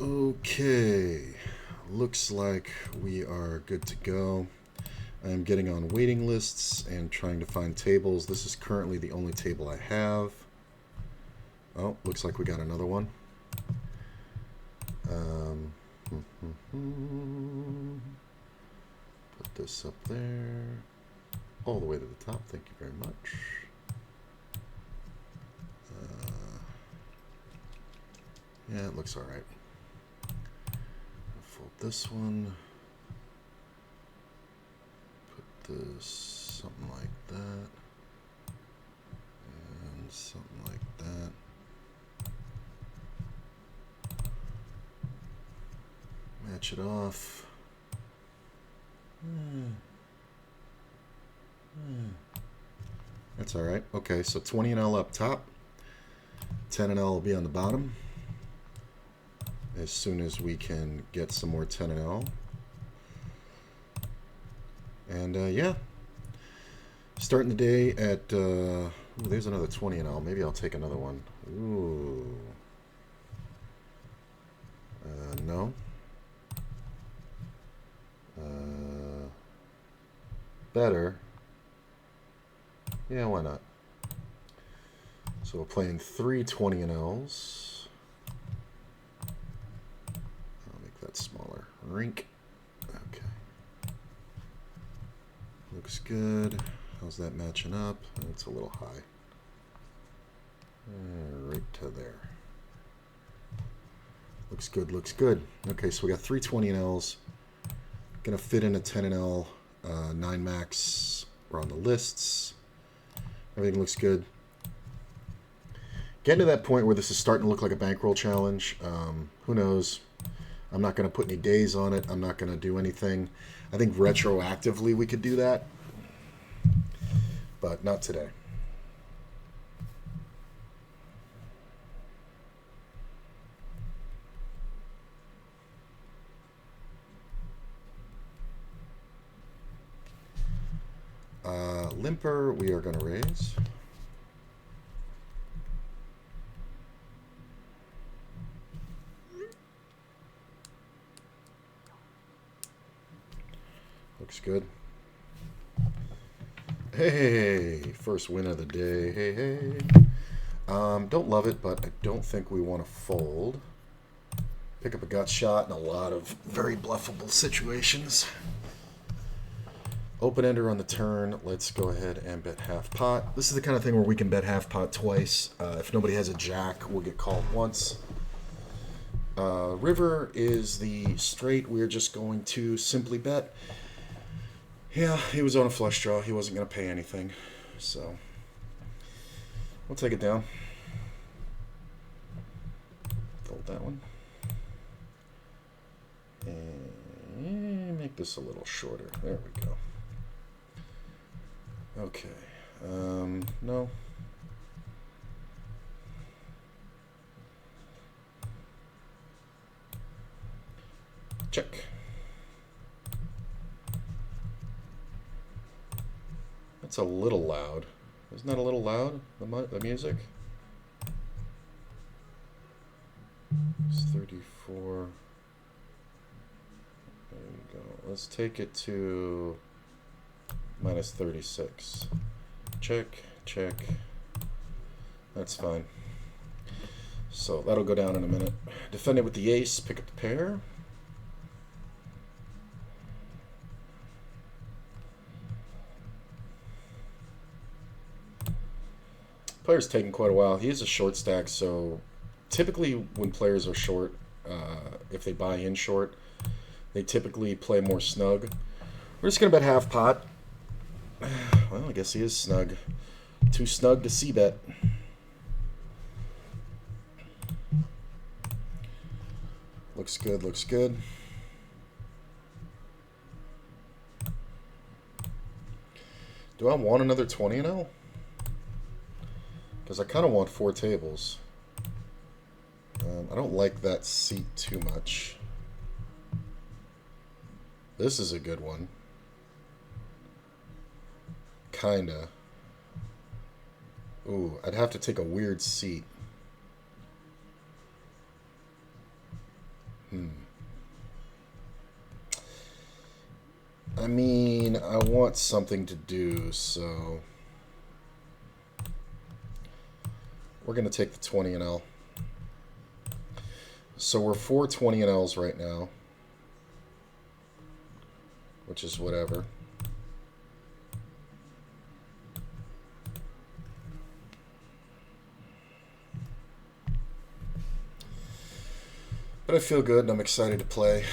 Okay, looks like we are good to go. I'm getting on waiting lists and trying to find tables. This is currently the only table I have. Oh, looks like we got another one. Um, put this up there. All the way to the top. Thank you very much. Yeah, it looks alright. Fold this one. Put this something like that. And something like that. Match it off. That's alright. Okay, so 20 and L up top. 10 and L will be on the bottom. As soon as we can get some more 10 and L. And yeah. Starting the day at... ooh, there's another 20 and L. Maybe I'll take another one. Ooh. No. Better. Yeah, why not? So we're playing 320 and Ls. I'll make that smaller. Rink. Okay. Looks good. How's that matching up? It's a little high. Right to there. Looks good, looks good. Okay, so we got 320 and Ls. Gonna fit in a 10 and L. 9 max. We're on the lists. Everything looks good. Getting to that point where this is starting to look like a bankroll challenge. Who knows? I'm not going to put any days on it. I'm not going to do anything. I think retroactively we could do that. But not today. Limper, we are going to raise. Looks good. Hey, first win of the day. Hey, hey. Don't love it, but I don't think we want to fold. Pick up a gut shot in a lot of very bluffable situations. Open ender on the turn. Let's go ahead and bet half pot. This is the kind of thing where we can bet half pot twice. If nobody has a jack, we'll get called once. River is the straight. We're just going to simply bet. Yeah, he was on a flush draw. He wasn't going to pay anything. So we'll take it down. Fold that one. And make this a little shorter. There we go. Okay. No. Check. That's a little loud. Isn't that a little loud, the music? It's 34. There you go. Let's take it to minus 36. Check, check. That's fine. So that'll go down in a minute. Defend it with the ace, pick up the pair. Player's taking quite a while. He is a short stack, so typically when players are short, if they buy in short, they typically play more snug. We're just going to bet half pot. Well, I guess he is snug. Too snug to c-bet. Looks good, looks good. Do I want another 20 and L? Because I kind of want 4 tables. I don't like that seat too much. This is a good one. Kinda. Ooh, I'd have to take a weird seat. I mean, I want something to do, so we're going to take the 20 and L. So we're 420 and Ls right now, which is whatever. But I feel good and I'm excited to play.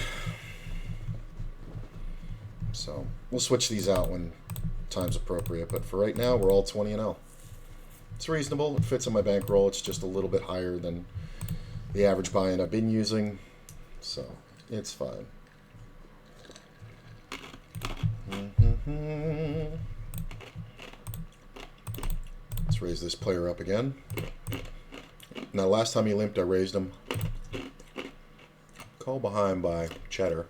So we'll switch these out when time's appropriate. But for right now, we're all 20 and L. It's reasonable. It fits in my bankroll. It's just a little bit higher than the average buy-in I've been using. So it's fine. Let's raise this player up again. Now, last time he limped, I raised him. Call behind by cheddar.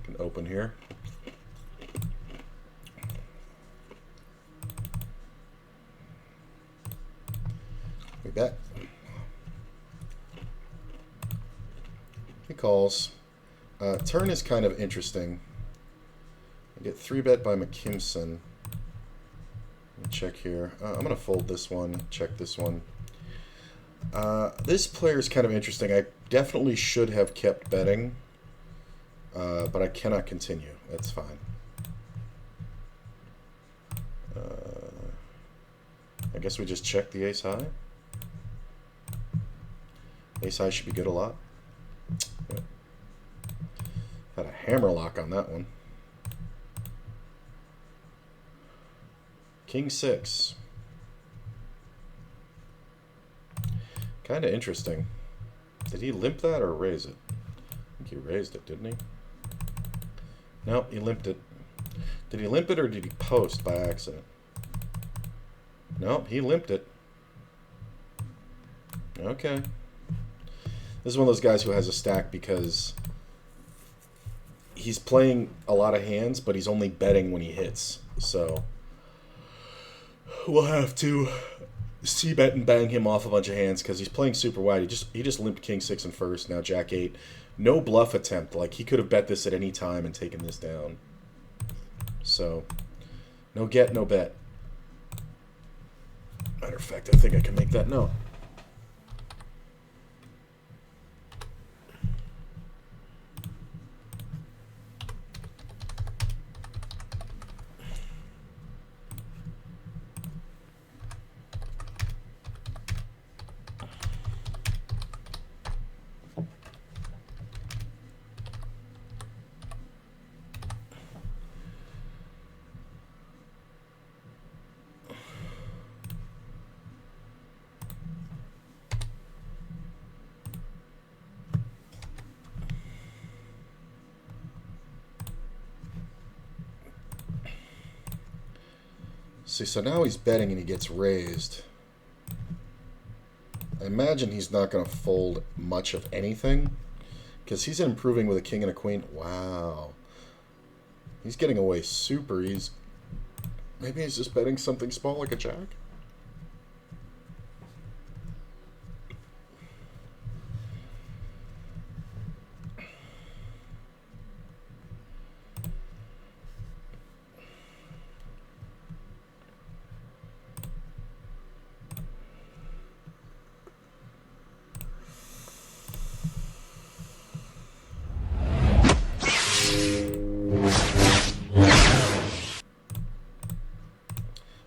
Can open here. We bet. He calls. Turn is kind of interesting. I get 3-bet by McKimson. Let me check here. I'm going to fold this one, check this one. This player is kind of interesting. I definitely should have kept betting, but I cannot continue. That's fine. I guess we just check the ace high. Ace high should be good a lot. Yep. Had a hammer lock on that one. King 6. Kind of interesting. Did he limp that or raise it? I think he raised it, didn't he? No, he limped it. Did he limp it or did he post by accident? No, he limped it. Okay. This is one of those guys who has a stack because he's playing a lot of hands, but he's only betting when he hits. So we'll have to c-bet and bang him off a bunch of hands because he's playing super wide. He just limped King 6 in first, now Jack 8. No bluff attempt. Like, he could have bet this at any time and taken this down. So, no get, no bet. Matter of fact, I think I can make that note. See, so now he's betting and he gets raised. I imagine he's not going to fold much of anything because he's improving with a king and a queen. Wow. He's getting away super easy. Maybe he's just betting something small like a jack?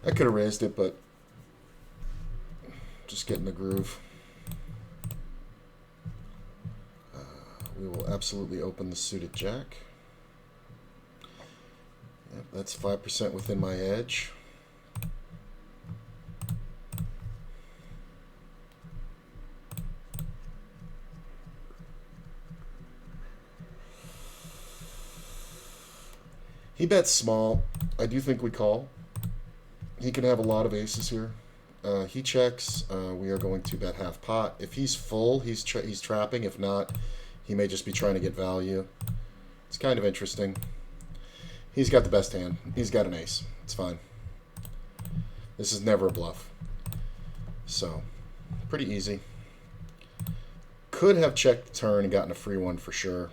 I could have raised it, but just get in the groove. We will absolutely open the suited jack. Yep, that's 5% within my edge. He bets small. I do think we call. He can have a lot of aces here. He checks. We are going to bet half pot. If he's full, he's trapping. If not, he may just be trying to get value. It's kind of interesting. He's got the best hand. He's got an ace. It's fine. This is never a bluff. So, pretty easy. could have checked the turn and gotten a free one for sure.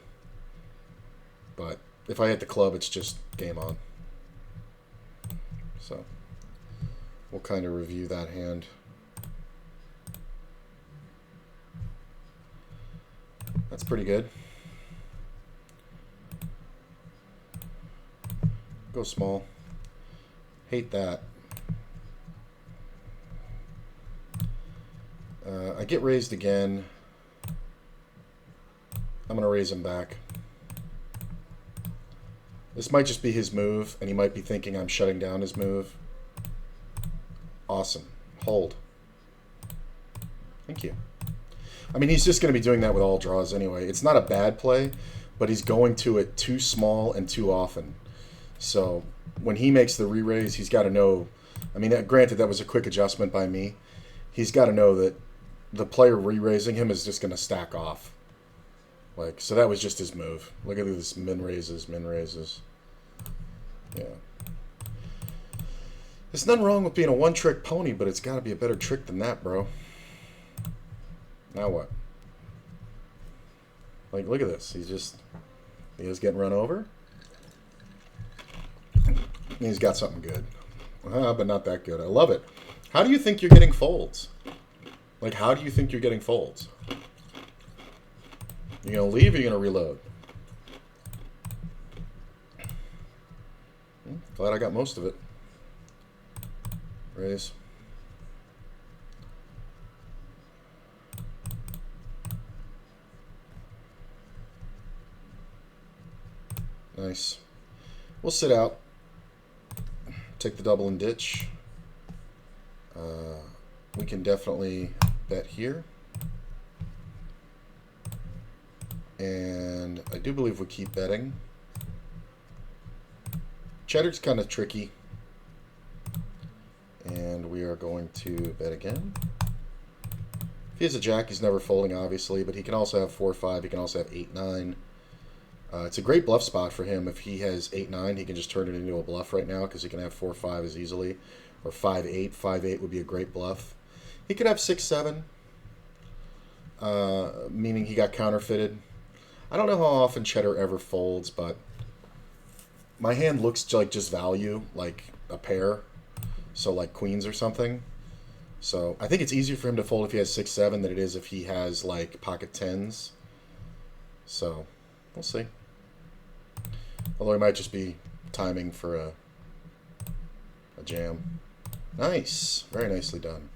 But if I hit the club, it's just game on. So we'll kind of review that hand. That's pretty good. Go small. Hate that. I get raised again. I'm going to raise him back. This might just be his move, and he might be thinking I'm shutting down his move. Awesome. Hold. Thank you. I mean, he's just going to be doing that with all draws anyway. It's not a bad play, but he's going to it too small and too often. So when he makes the re-raise, he's got to know. I mean, granted, that was a quick adjustment by me. He's got to know that the player re-raising him is just going to stack off. Like, so that was just his move. Look at this, min raises, min raises. Yeah. There's nothing wrong with being a one-trick pony, but it's got to be a better trick than that, bro. Now what? Like, look at this. He is getting run over. He's got something good. But not that good. I love it. How do you think you're getting folds? Like, how do you think you're getting folds? You going to leave or you going to reload? Glad I got most of it. Raise. Nice. We'll sit out. Take the double and ditch. We can definitely bet here. And I do believe we keep betting. Cheddar's kind of tricky. And we are going to bet again. If he has a jack, he's never folding, obviously, but he can also have 4-5. He can also have 8-9. It's a great bluff spot for him. If he has 8-9, he can just turn it into a bluff right now because he can have 4-5 as easily. Or 5-8. 5-8 would be a great bluff. He could have 6-7, meaning he got counterfeited. I don't know how often Cheddar ever folds, but my hand looks like just value, like a pair. So like queens or something. So I think it's easier for him to fold if he has 6-7 than it is if he has like pocket 10s. So we'll see. Although he might just be timing for a jam. Nice. Very nicely done.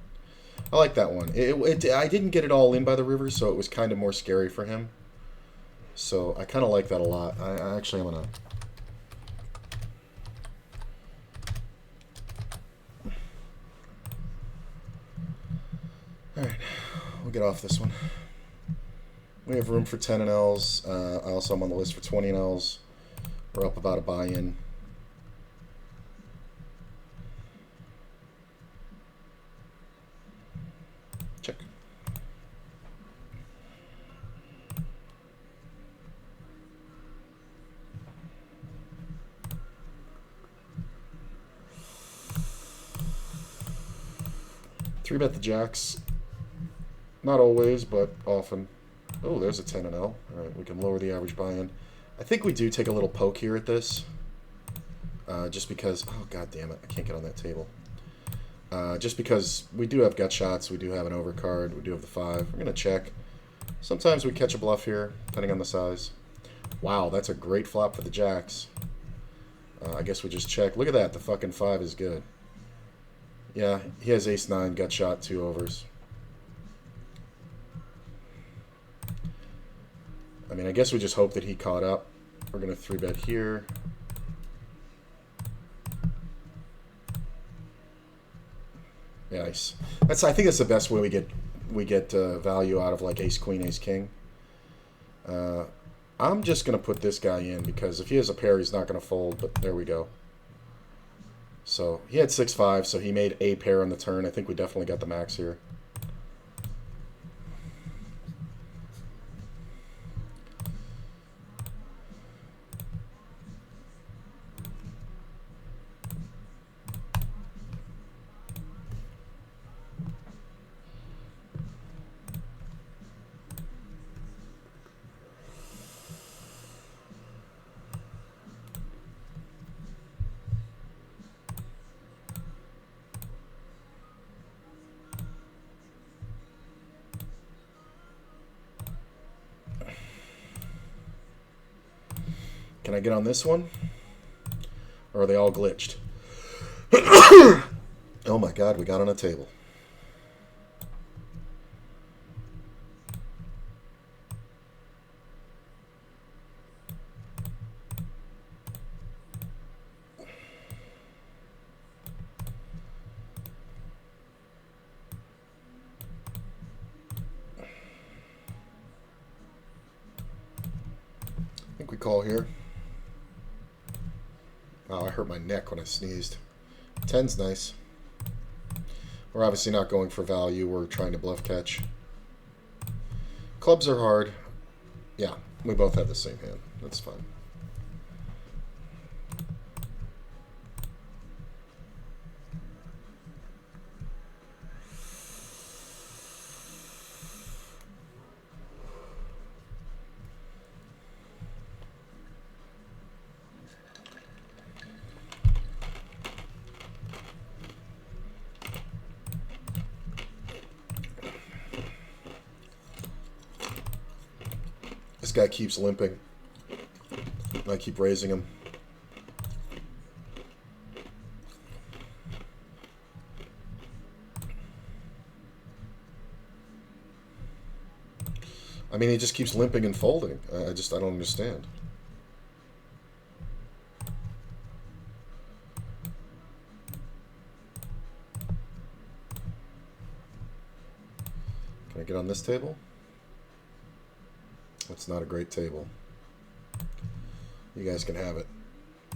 I like that one. I didn't get it all in by the river, so it was kind of more scary for him. So I kind of like that a lot. I actually am going to... Alright, we'll get off this one. We have room for 10 and Ls. I also am on the list for 20 and Ls. We're up about a buy-in. Check. Three bet the jacks. Not always, but often. Oh, there's a 10 and L. All right, we can lower the average buy-in. I think we do take a little poke here at this. Just because... Oh, god damn it. I can't get on that table. Just because we do have gut shots. We do have an overcard. We do have the 5. We're going to check. Sometimes we catch a bluff here, depending on the size. Wow, that's a great flop for the jacks. I guess we just check. Look at that. The fucking 5 is good. Yeah, he has ace-9, gut shot, 2 overs. I mean, I guess we just hope that he caught up. We're going to 3-bet here. Nice. I think that's the best way we get value out of like ace queen, ace king. I'm just going to put this guy in because if he has a pair, he's not going to fold, but there we go. So he had 6-5, so he made a pair on the turn. I think we definitely got the max here. Can I get on this one? Or are they all glitched? Oh my god, we got on a table. I think we call here. Oh, I hurt my neck when I sneezed. 10's nice. We're obviously not going for value. We're trying to bluff catch. Clubs are hard. Yeah, we both have the same hand. That's fine. This guy keeps limping. I keep raising him. I mean, he just keeps limping and folding. I don't understand. Can I get on this table? It's not a great table. You guys can have it.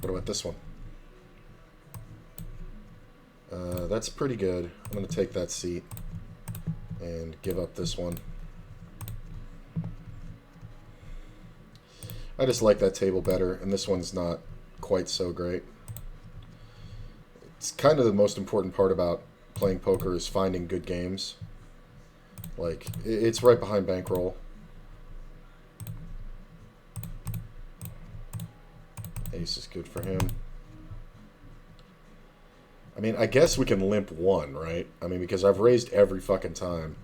What about this one? That's pretty good. I'm going to take that seat and give up this one. I just like that table better, and this one's not quite so great. It's kind of the most important part about playing poker is finding good games. Like, it's right behind bankroll. Ace is good for him. I mean, I guess we can limp one, right? I mean, because I've raised every fucking time.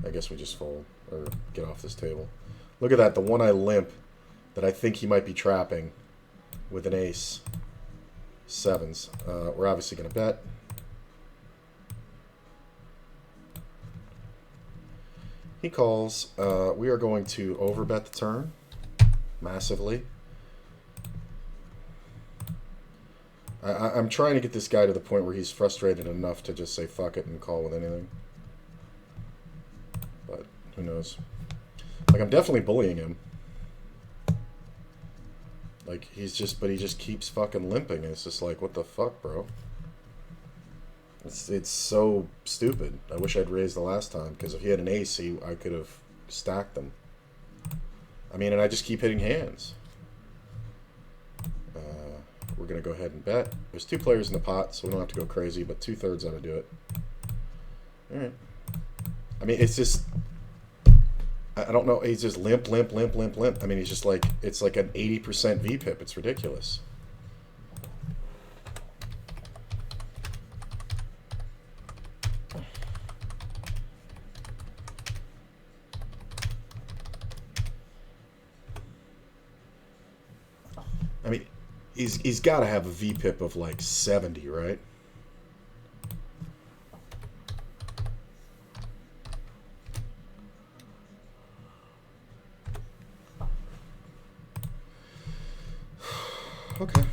I guess we just fold or get off this table. Look at that, the one I limp that I think he might be trapping with an ace. Sevens. We're obviously going to bet. He calls. We are going to overbet the turn massively. I'm trying to get this guy to the point where he's frustrated enough to just say fuck it and call with anything. But who knows? Like, I'm definitely bullying him. Like, he just keeps fucking limping. And it's just like, what the fuck, bro? It's so stupid. I wish I'd raised the last time, because if he had an ace, I could have stacked them. I mean, and I just keep hitting hands. We're going to go ahead and bet. There's two players in the pot, so we don't have to go crazy, but 2/3 ought to do it. Alright. I mean, it's just... I don't know. He's just limp, limp, limp, limp, limp. I mean, he's just like... It's like an 80% VPIP. It's ridiculous. I mean... He's got to have a VPIP of like 70, right? Okay.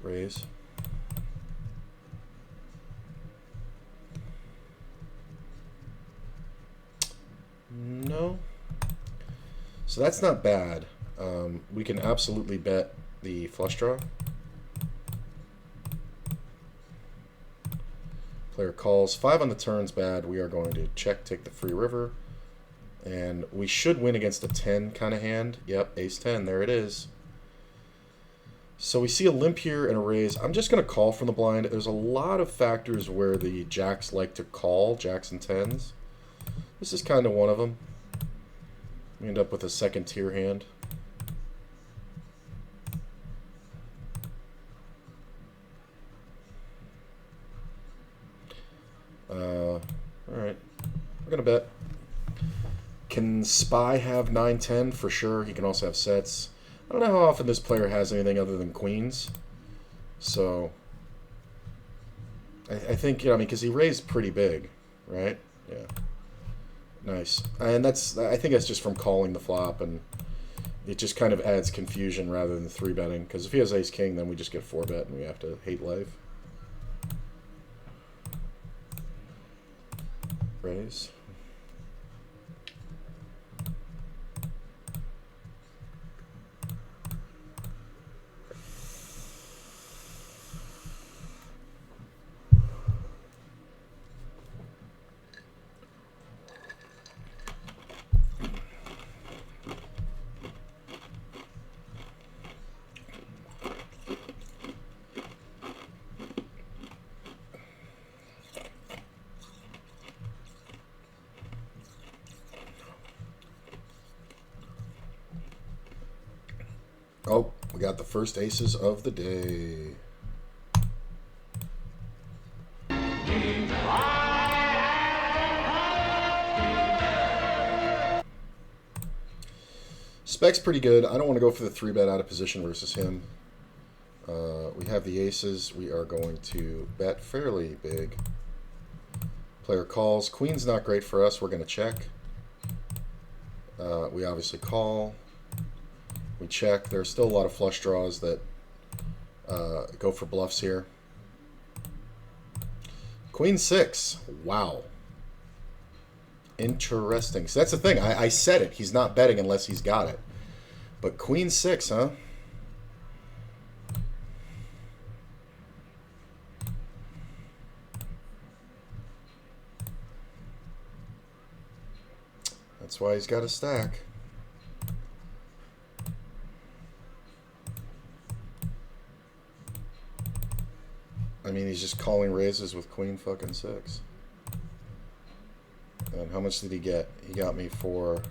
Raise. No. So that's not bad. We can absolutely bet the flush draw. Player calls. 5 on the turn's bad. We are going to check, take the free river. And we should win against a 10 kind of hand. Yep, ace 10. There it is. So we see a limp here and a raise. I'm just going to call from the blind. There's a lot of factors where the jacks like to call, jacks and tens. This is kind of one of them. We end up with a second tier hand. Alright, we're going to bet. Can Spy have 9-10? For sure. He can also have sets. I don't know how often this player has anything other than queens. So, I think, you know, I mean, because he raised pretty big, right? Yeah. Nice. And I think that's just from calling the flop, and it just kind of adds confusion rather than 3-betting. Because if he has ace-king, then we just get 4-bet and we have to hate life. Raise. Oh, we got the first aces of the day. Spec's pretty good. I don't want to go for the 3-bet out of position versus him. We have the aces. We are going to bet fairly big. Player calls. Queen's not great for us. We're going to check. We obviously call. We check. There's still a lot of flush draws that go for bluffs here. Queen 6. Wow. Interesting. So that's the thing. I said it. He's not betting unless he's got it. But Queen 6, huh? That's why he's got a stack. I mean, he's just calling raises with Queen fucking 6. And how much did he get? He got me for...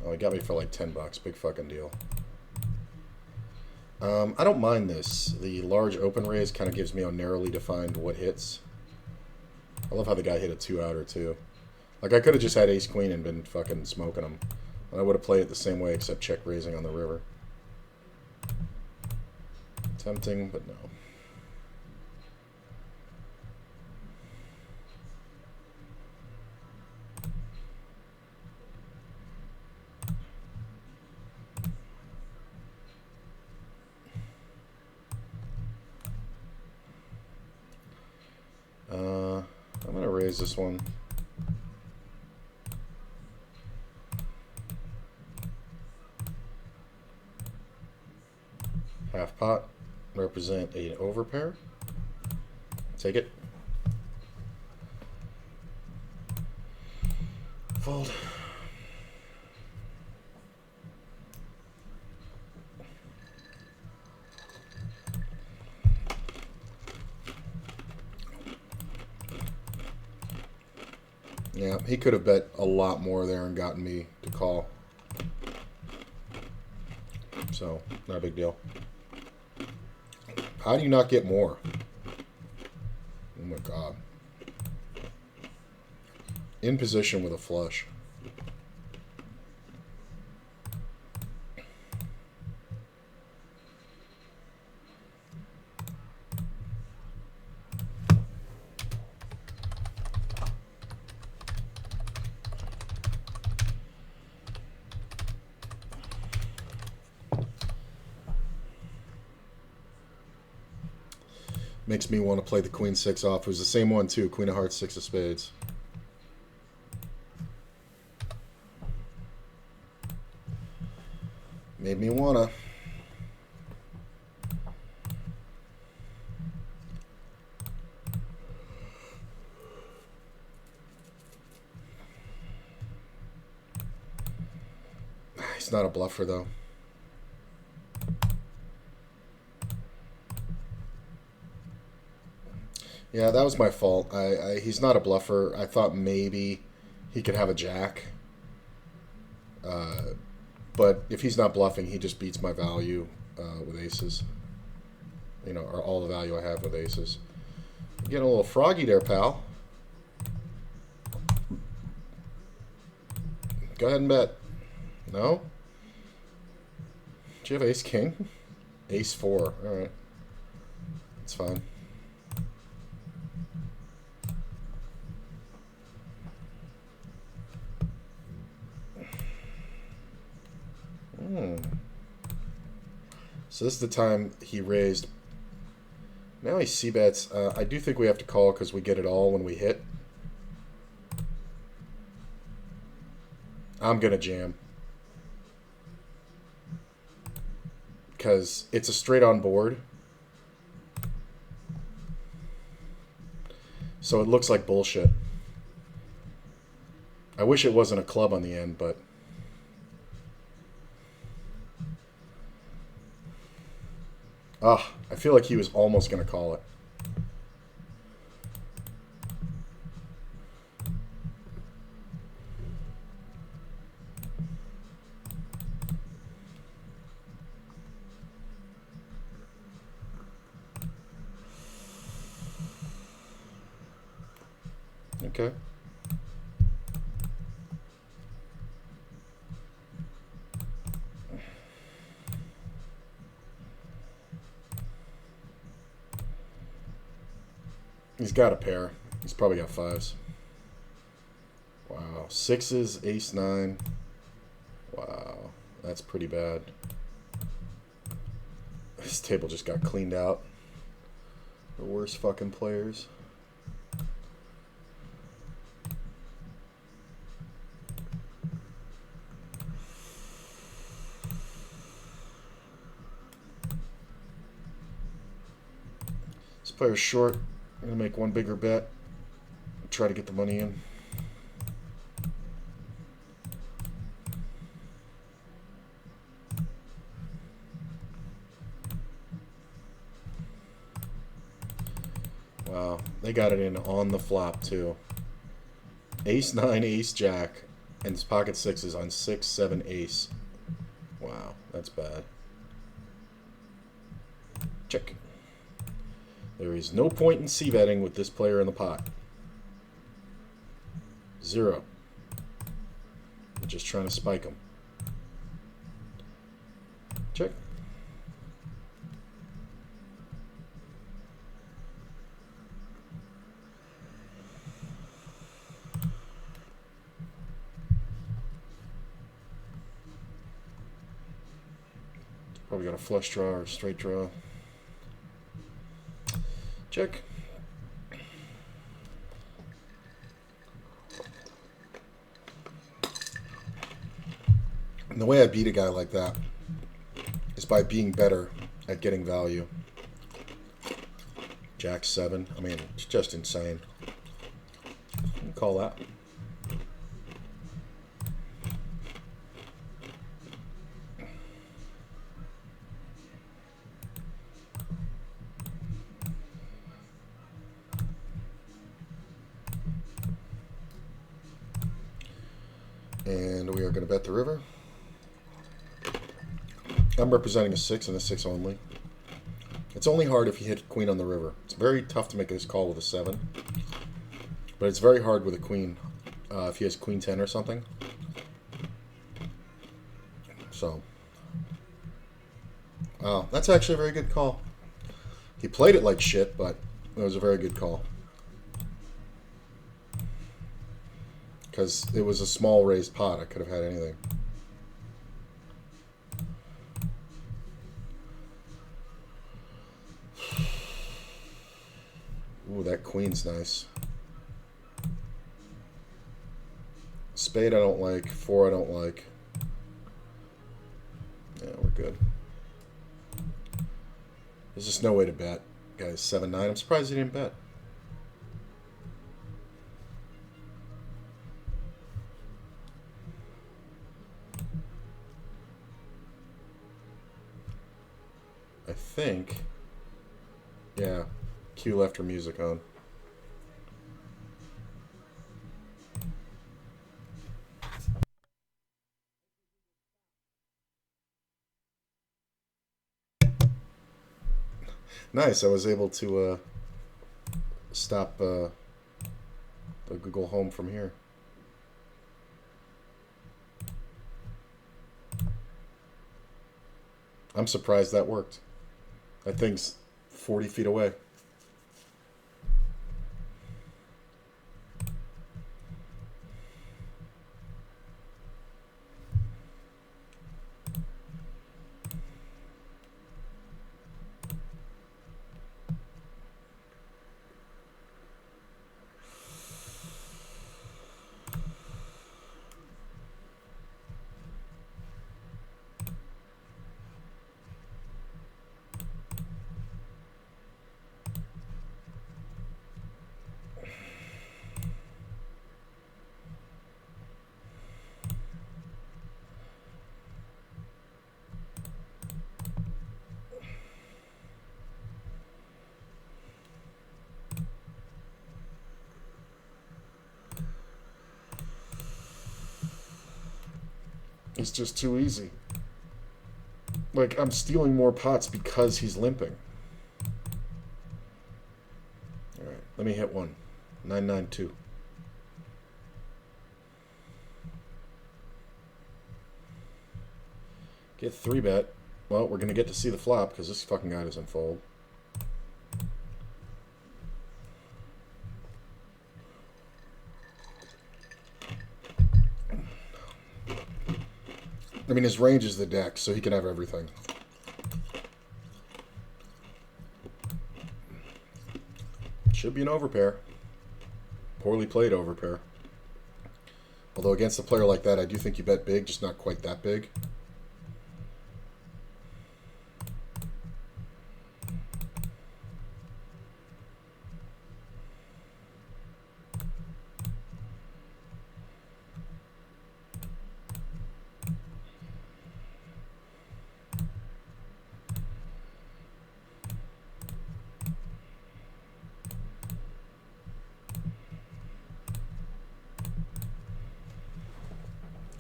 Oh, he got me for like $10. Big fucking deal. I don't mind this. The large open raise kind of gives me a narrowly defined what hits. I love how the guy hit a 2-outer too. Like, I could have just had ace-queen and been fucking smoking him. And I would have played it the same way except check raising on the river. Tempting, but no. I'm going to raise this one. Half pot. Represent an overpair. Take it. Fold. Yeah, he could have bet a lot more there and gotten me to call. So, not a big deal. How do you not get more? Oh my god. In position with a flush. Makes me want to play the Queen 6 off. It was the same one too. Queen of Hearts, 6 of Spades. Made me wanna. He's not a bluffer though. Yeah, that was my fault. He's not a bluffer. I thought maybe he could have a jack. Uh, but if he's not bluffing, he just beats my value with aces. You know, or all the value I have with aces. You're getting a little froggy there, pal. Go ahead and bet. No? Do you have ace king? Ace four. Alright. It's fine. So this is the time he raised. Now he c-bets. I do think we have to call because we get it all when we hit. I'm going to jam. Because it's a straight on board. So it looks like bullshit. I wish it wasn't a club on the end, but... Ah, I feel like he was almost going to call it. Okay. He's got a pair. He's probably got fives. Wow. Sixes, ace nine. Wow. That's pretty bad. This table just got cleaned out. The worst fucking players. This player's short. I'm going to make one bigger bet. Try to get the money in. Wow, they got it in on the flop too. Ace 9, ace jack, and his pocket sixes on 6, 7, ace. Wow, that's bad. Check. There is no point in c-betting with this player in the pot. 0. I'm just trying to spike him. Check. Probably got a flush draw or a straight draw. Check. And the way I beat a guy like that is by being better at getting value. Jack 7. I mean, it's just insane. Call that. And we are going to bet the river. I'm representing a 6 and a 6 only. It's only hard if you hit queen on the river. It's very tough to make this call with a 7. But it's very hard with a queen if he has queen 10 or something. So, wow, that's actually a very good call. He played it like shit, but it was a very good call. Because it was a small raised pot. I could have had anything. Ooh, that queen's nice. Spade I don't like. 4 I don't like. Yeah, we're good. There's just no way to bet. Guys, 7-9. I'm surprised he didn't bet. I think. Yeah. Cue left her music on. Nice. I was able to stop the Google Home from here. I'm surprised that worked. That thing's 40 feet away. It's just too easy. Like, I'm stealing more pots because he's limping. Alright, let me hit one. 992. Get 3-bet. Well, we're going to get to see the flop because this fucking guy doesn't fold. I mean, his range is the deck, so he can have everything. Should be an overpair. Poorly played overpair. Although against a player like that, I do think you bet big, just not quite that big.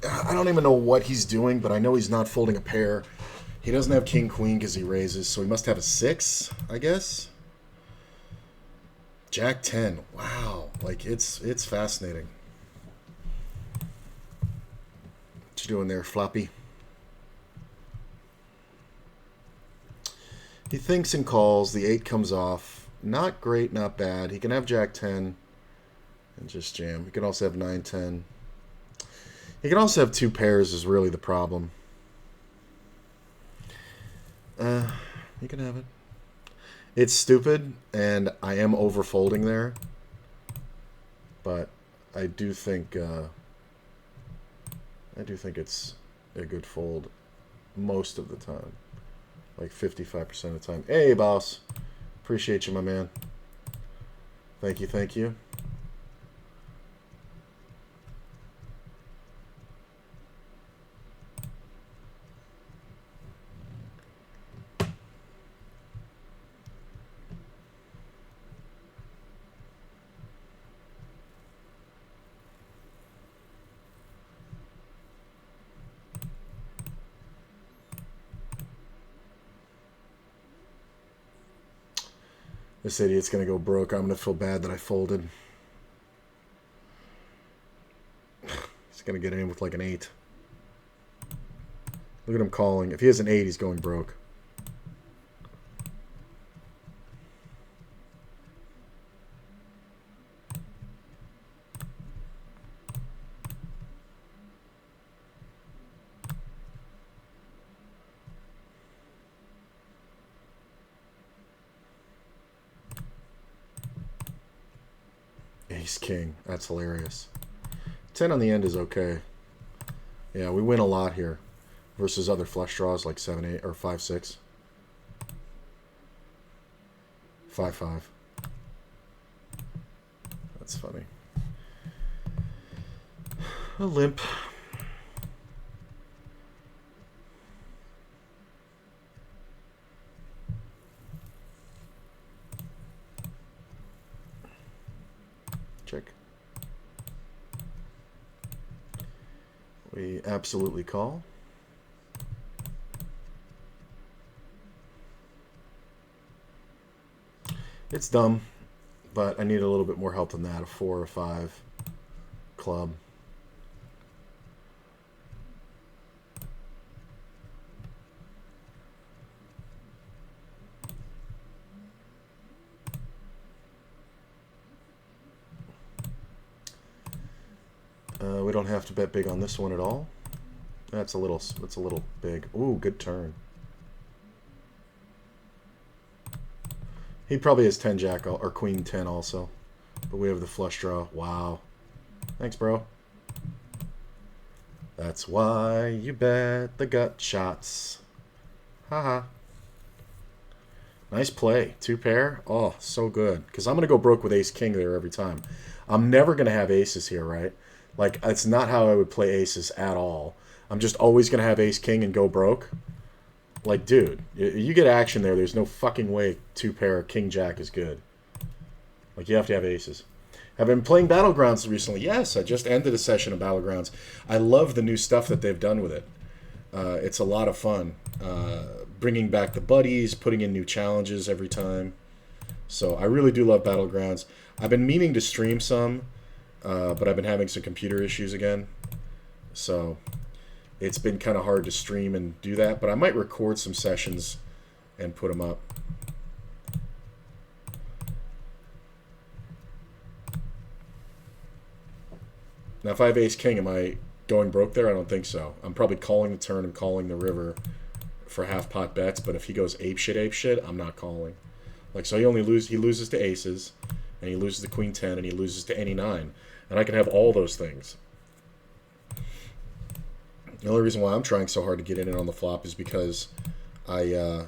I don't even know what he's doing, but I know he's not folding a pair. He doesn't have king queen because he raises, so he must have a 6, I guess. Jack 10. Wow, like it's fascinating. What you doing there, Floppy? He thinks and calls. The 8 comes off. Not great, not bad. He can have Jack 10 and just jam. He can also have 9, 10. He can also have 2 pairs is really the problem. You can have it. It's stupid, and I am overfolding there. But I do think it's a good fold most of the time. Like 55% of the time. Hey, boss. Appreciate you, my man. Thank you, thank you. This idiot's going to go broke. I'm going to feel bad that I folded. He's going to get in with like an 8. Look at him calling. If he has an 8, he's going broke. Ace king. That's hilarious. 10 on the end is okay. Yeah, we win a lot here versus other flush draws like 7, 8 or 5, 6. 5, 5. That's funny. A limp. Check. We absolutely call. It's dumb, but I need a little bit more help than that. A 4 or 5 club. We don't have to bet big on this one at all. That's a little big. Ooh, good turn. He probably has 10 jack or queen 10 also. But we have the flush draw. Wow. Thanks, bro. That's why you bet the gut shots. Haha. Nice play. 2 pair. Oh, so good. Because I'm going to go broke with ace king there every time. I'm never going to have aces here, right? Like, it's not how I would play aces at all. I'm just always going to have ace king and go broke. Like, dude, you get action there. There's no fucking way 2 pair king jack is good. Like, you have to have aces. Have been playing Battlegrounds recently. Yes, I just ended a session of Battlegrounds. I love the new stuff that they've done with it. It's a lot of fun. Bringing back the buddies, putting in new challenges every time. So I really do love Battlegrounds. I've been meaning to stream some, but I've been having some computer issues again. So it's been kind of hard to stream and do that. But I might record some sessions and put them up. Now, if I have ace-king, am I going broke there? I don't think so. I'm probably calling the turn and calling the river for half-pot bets, but if he goes ape-shit, I'm not calling. Like, so he loses to aces, and he loses to queen 10, and he loses to any 9. And I can have all those things. The only reason why I'm trying so hard to get in on the flop is because I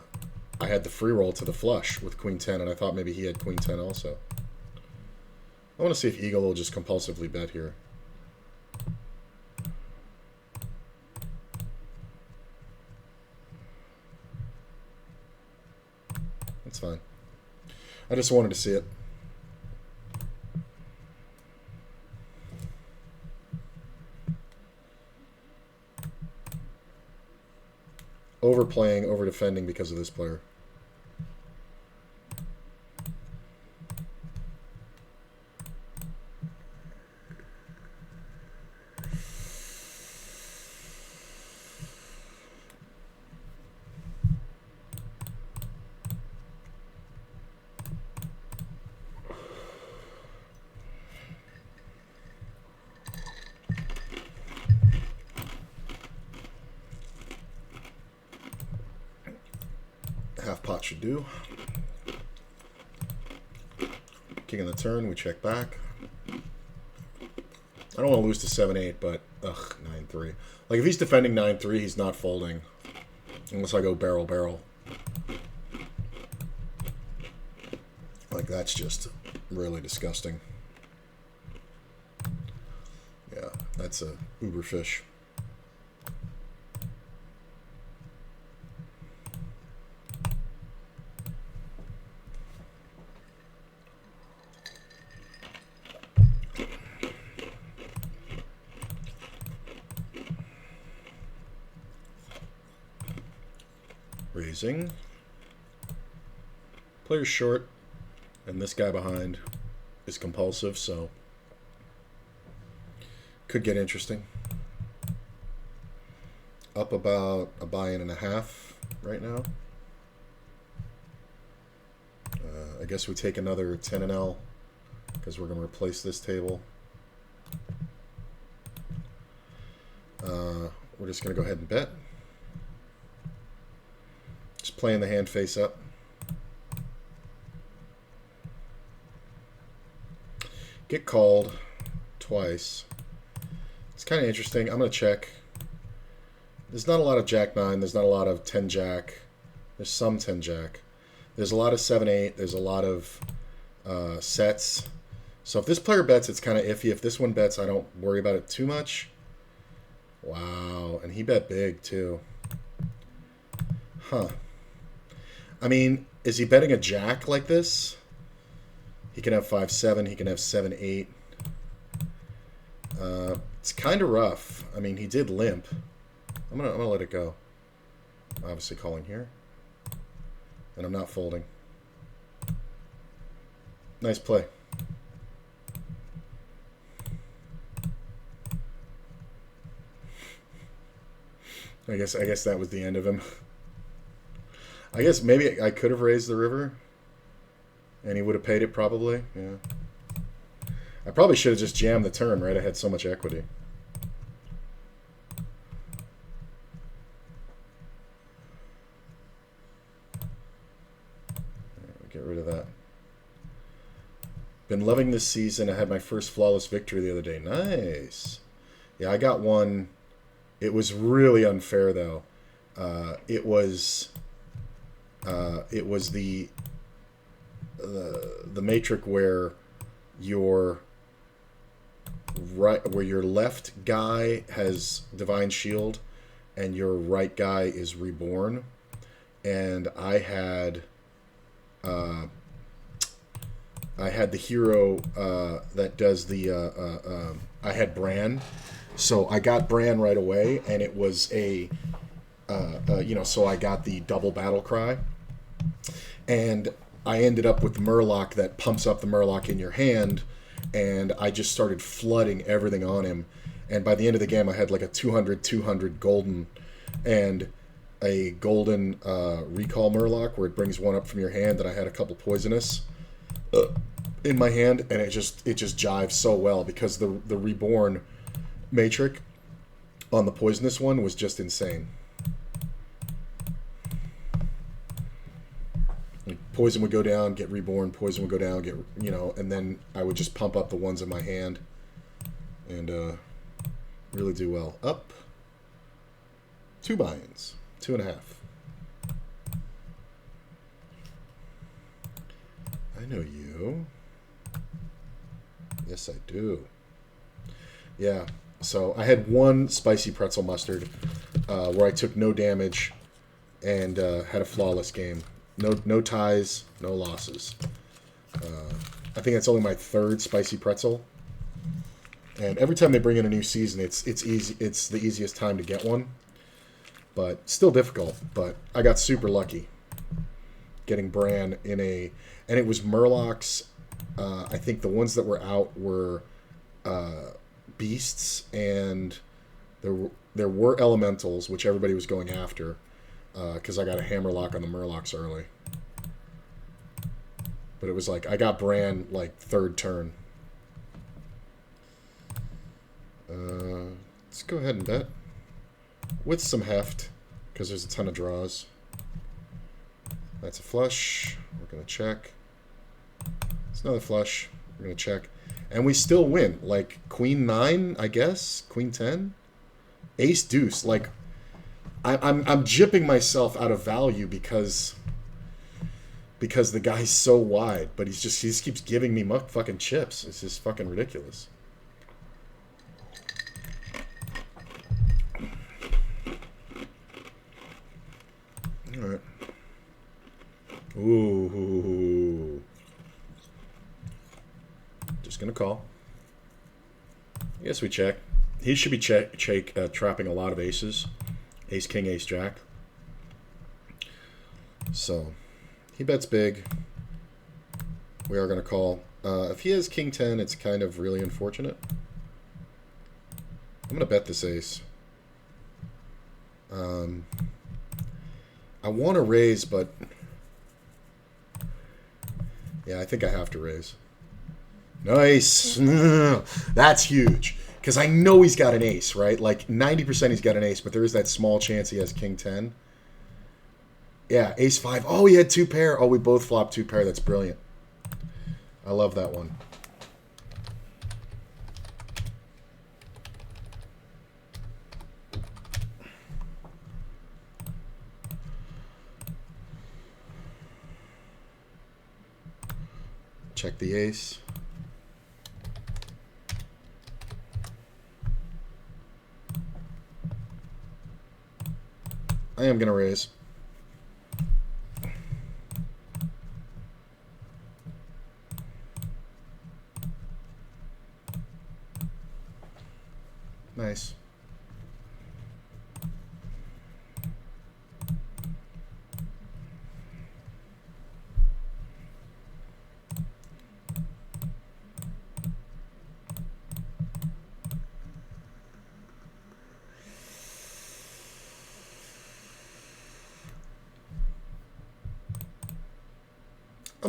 had the free roll to the flush with queen 10, and I thought maybe he had queen 10 also. I want to see if Eagle will just compulsively bet here. That's fine. I just wanted to see it. Overplaying, over-defending because of this player. Half pot should do. King on the turn, we check back. I don't want to lose to 7-8, but ugh, 9-3. Like if he's defending 9-3, he's not folding unless I go barrel. Like that's just really disgusting. Yeah, that's a uber fish. Raising. Player's short, and this guy behind is compulsive, so could get interesting. Up about a buy-in and a half right now. I guess we take another 10 and L because we're going to replace this table. We're just going to go ahead and bet. Just playing the hand face up. Get called twice. It's kind of interesting. I'm going to check. There's not a lot of Jack-9. There's not a lot of 10-Jack. There's some 10-Jack. There's a lot of 7-8. There's a lot of sets. So if this player bets, it's kind of iffy. If this one bets, I don't worry about it too much. Wow. And he bet big, too. Huh. I mean, is he betting a jack like this? He can have 5-7. He can have 7-8. It's kind of rough. I mean, he did limp. I'm gonna let it go. Obviously calling here. And I'm not folding. Nice play. I guess that was the end of him. I guess maybe I could have raised the river, and he would have paid it probably. Yeah. I probably should have just jammed the turn, right? I had so much equity. Get rid of that. Been loving this season. I had my first flawless victory the other day. Nice. Yeah, I got one. It was really unfair though. It was the matrix where your your left guy has divine shield and your right guy is reborn, and I had the hero that does the I had Bran, so I got Bran right away, and it was a so I got the double battle cry, and I ended up with the Murloc that pumps up the Murloc in your hand, and I just started flooding everything on him, and by the end of the game I had like a 200 golden, and a golden recall Murloc where it brings one up from your hand, and I had a couple poisonous in my hand, and it just jives so well because the reborn matrix on the poisonous one was just insane. Poison would go down, get reborn, poison would go down, get, and then I would just pump up the ones in my hand and really do well. Up 2 buy-ins, 2.5. I know you. Yes, I do. Yeah, so I had one spicy pretzel mustard where I took no damage and had a flawless game. No ties, no losses. I think that's only my 3rd spicy pretzel. And every time they bring in a new season, it's easy. It's the easiest time to get one, but still difficult. But I got super lucky getting Bran in and it was Murlocs. I think the ones that were out were beasts, and there were elementals, which everybody was going after. Because I got a hammerlock on the Murlocs early. But it was like, I got Bran like 3rd turn. Let's go ahead and bet. With some heft, because there's a ton of draws. That's a flush. We're going to check. It's another flush. We're going to check. And we still win. Like, Queen 9, I guess? Queen 10? Ace Deuce. Like, I'm jipping myself out of value because the guy's so wide, but he just keeps giving me fucking chips. It's just fucking ridiculous. All right. Ooh. Just gonna call. I guess we check. He should be trapping a lot of aces. Ace, king, ace, jack. So, he bets big. We are going to call. If he has king 10, it's kind of really unfortunate. I'm going to bet this ace. I want to raise, but... yeah, I think I have to raise. Nice! That's huge. Because I know he's got an ace, right? Like, 90% he's got an ace, but there is that small chance he has king 10. Yeah, ace 5. Oh, he had 2 pair. Oh, we both flopped 2 pair. That's brilliant. I love that one. Check the ace. I am going to raise. Nice.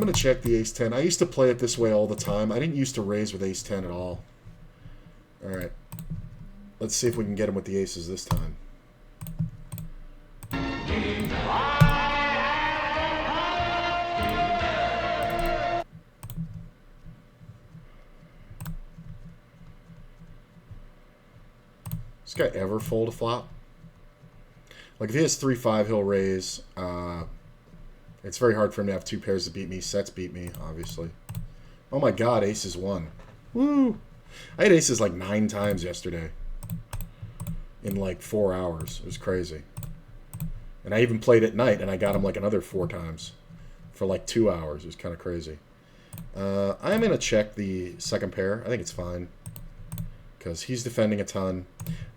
I'm going to check the ace-10. I used to play it this way all the time. I didn't used to raise with ace-10 at all. All right. Let's see if we can get him with the aces this time. This guy ever fold a flop? Like, if he has 3-5, he'll raise. It's very hard for him to have two pairs to beat me. Sets beat me, obviously. Oh my god, aces won. Woo! I had aces like 9 times yesterday. In like 4 hours. It was crazy. And I even played at night, and I got him like another 4 times. For like 2 hours. It was kind of crazy. I'm going to check the second pair. I think it's fine. Because he's defending a ton.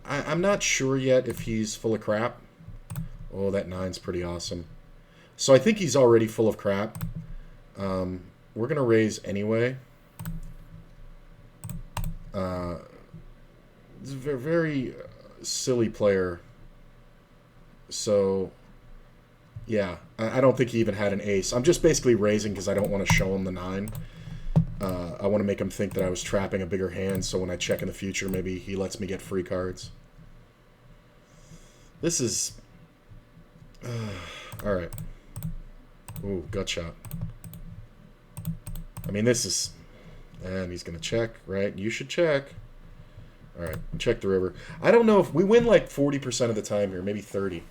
I'm not sure yet if he's full of crap. Oh, that 9's pretty awesome. So I think he's already full of crap. We're going to raise anyway. It's a very, very silly player. So, yeah. I don't think he even had an ace. I'm just basically raising because I don't want to show him the 9. I want to make him think that I was trapping a bigger hand, so when I check in the future, maybe he lets me get free cards. This is... Alright. Ooh, gut shot. I mean, this is... And he's going to check, right? You should check. Alright, check the river. I don't know if... We win like 40% of the time here, maybe 30.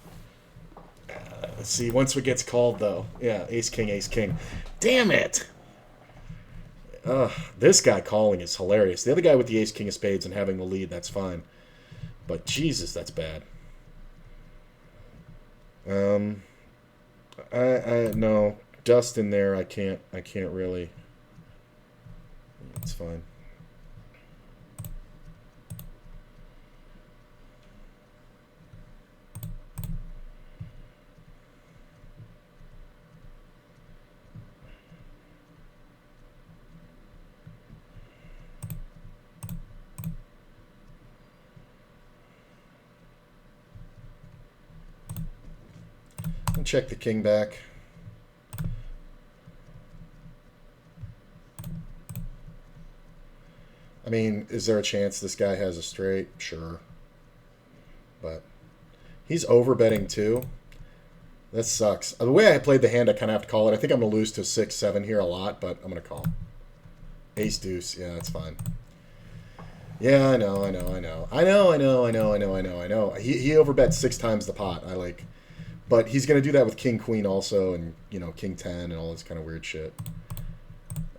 Let's see, once it gets called, though. Yeah, ace-king, ace-king. Damn it! This guy calling is hilarious. The other guy with the ace-king of spades and having the lead, that's fine. But Jesus, that's bad. No, dust in there. I can't really. It's fine. And check the king back. I mean, is there a chance this guy has a straight? Sure. But he's overbetting too. That sucks. The way I played the hand, I kind of have to call it. I think I'm going to lose to 6-7 here a lot, but I'm going to call. Ace deuce. Yeah, that's fine. Yeah, I know. He overbet 6 times the pot. But he's going to do that with king, queen also, and, you know, king 10 and all this kind of weird shit.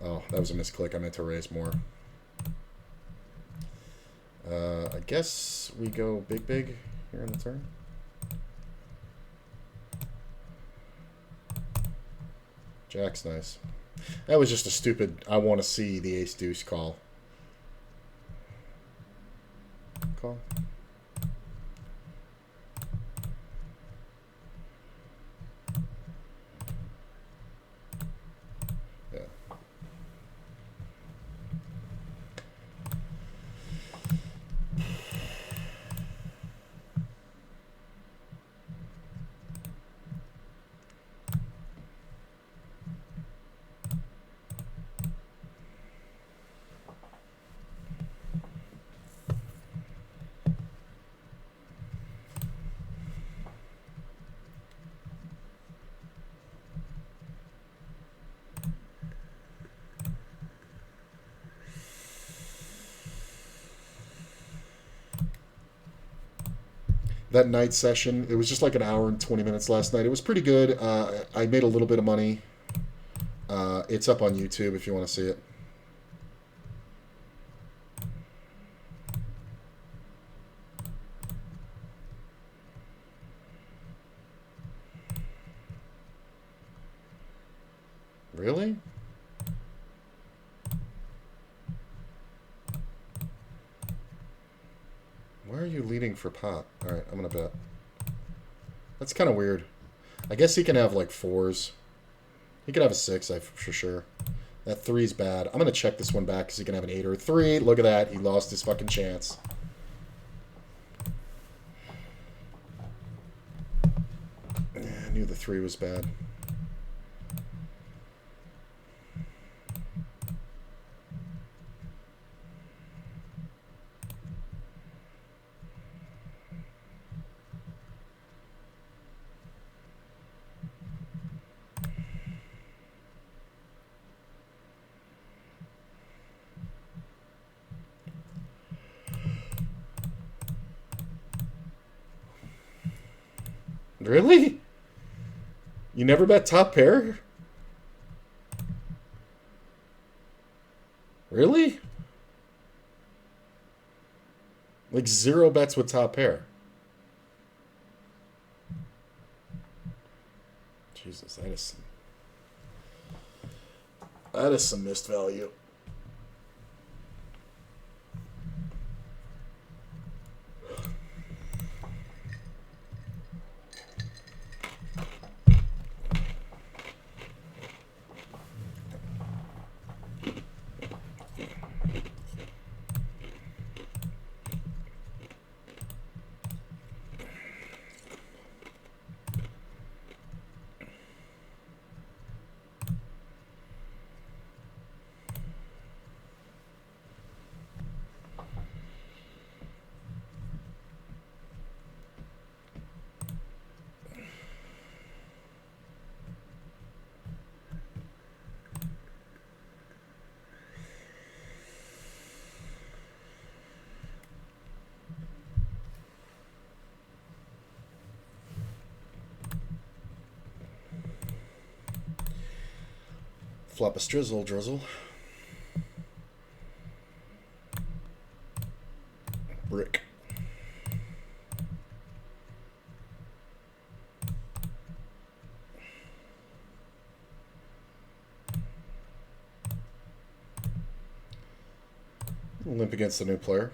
Oh, that was a misclick. I meant to raise more. I guess we go big here on the turn. Jack's nice. That was just a stupid, I want to see the ace-deuce call. Call. Yeah. That night session, it was just like an hour and 20 minutes last night. It was pretty good. I made a little bit of money. It's up on YouTube if you want to see it. Really? Why are you leading for pot? Alright, I'm going to bet. That's kind of weird. I guess he can have like 4s. He could have a 6, for sure. That 3's bad. I'm going to check this one back because he can have an 8 or a 3. Look at that. He lost his fucking chance. I knew the 3 was bad. Really? You never bet top pair? Really? Like 0 bets with top pair. Jesus, that is some missed value. Flop a strizzle, drizzle. Brick. Limp against the new player.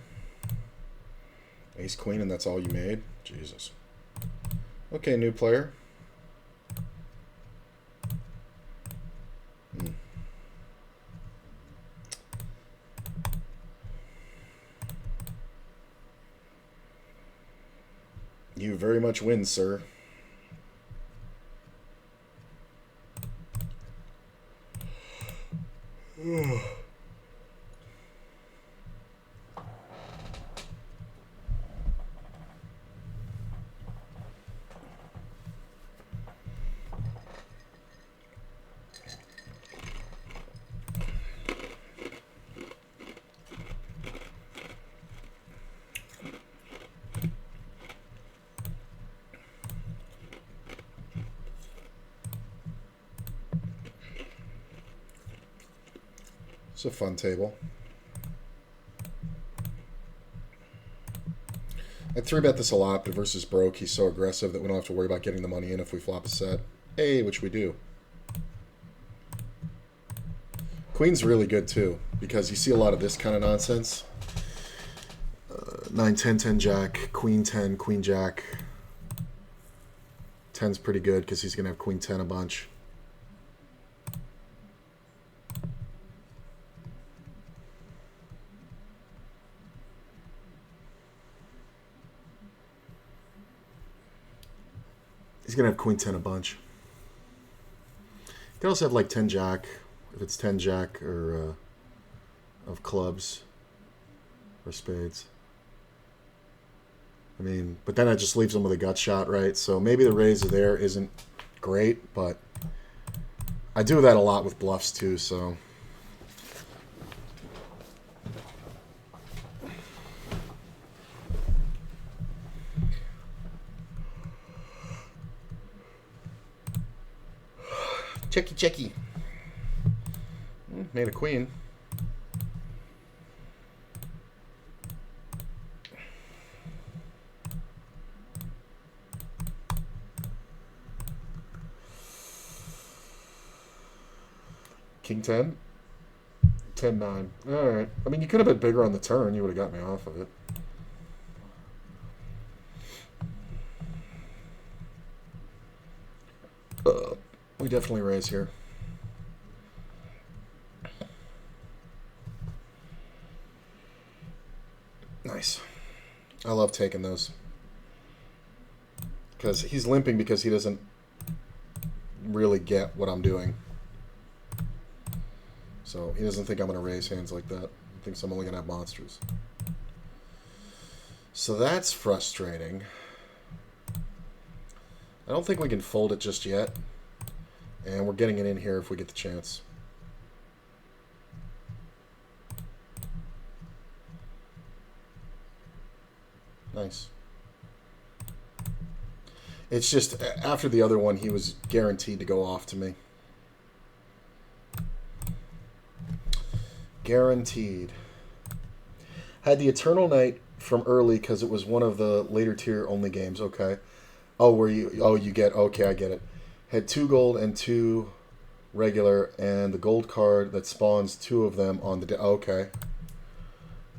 Ace queen, and that's all you made? Jesus. Okay, new player. You very much win, sir. It's a fun table. I 3-bet this a lot, but versus broke, he's so aggressive that we don't have to worry about getting the money in if we flop a set. Hey, which we do. Queen's really good, too, because you see a lot of this kind of nonsense. 9, 10, 10, jack, queen 10, queen jack. 10's pretty good because he's going to have queen 10 a bunch. He's going to have queen 10 a bunch. You can also have like 10 jack, if it's 10 jack or of clubs or spades. I mean, but then it just leaves him with a gut shot, right? So maybe the raise there isn't great, but I do that a lot with bluffs too, so. Checky, checky. Made a queen. King 10? 10, 9. Alright. I mean, you could have been bigger on the turn. You would have got me off of it. We definitely raise here. Nice. I love taking those. Because he's limping because he doesn't really get what I'm doing. So he doesn't think I'm going to raise hands like that. He thinks I'm only going to have monsters. So that's frustrating. I don't think we can fold it just yet. And we're getting it in here if we get the chance. Nice. It's just after the other one, he was guaranteed to go off to me. Guaranteed. Had the Eternal Night from early because it was one of the later tier only games. Okay. Oh, were you? Oh, you get. Okay, I get it. Had 2 gold and 2 regular, and the gold card that spawns 2 of them on the okay.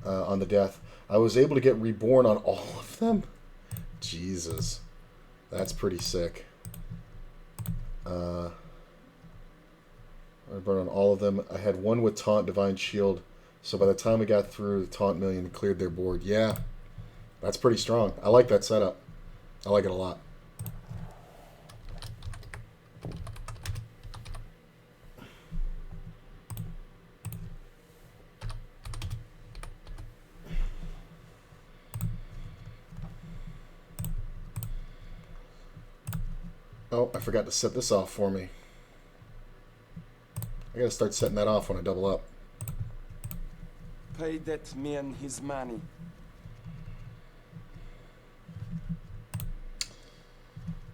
On the death, I was able to get reborn on all of them. Jesus, that's pretty sick. I burned on all of them. I had 1 with taunt, divine shield. So by the time we got through, the taunt million cleared their board. Yeah, that's pretty strong. I like that setup. I like it a lot. Oh, I forgot to set this off for me. I gotta start setting that off when I double up. Pay that man his money.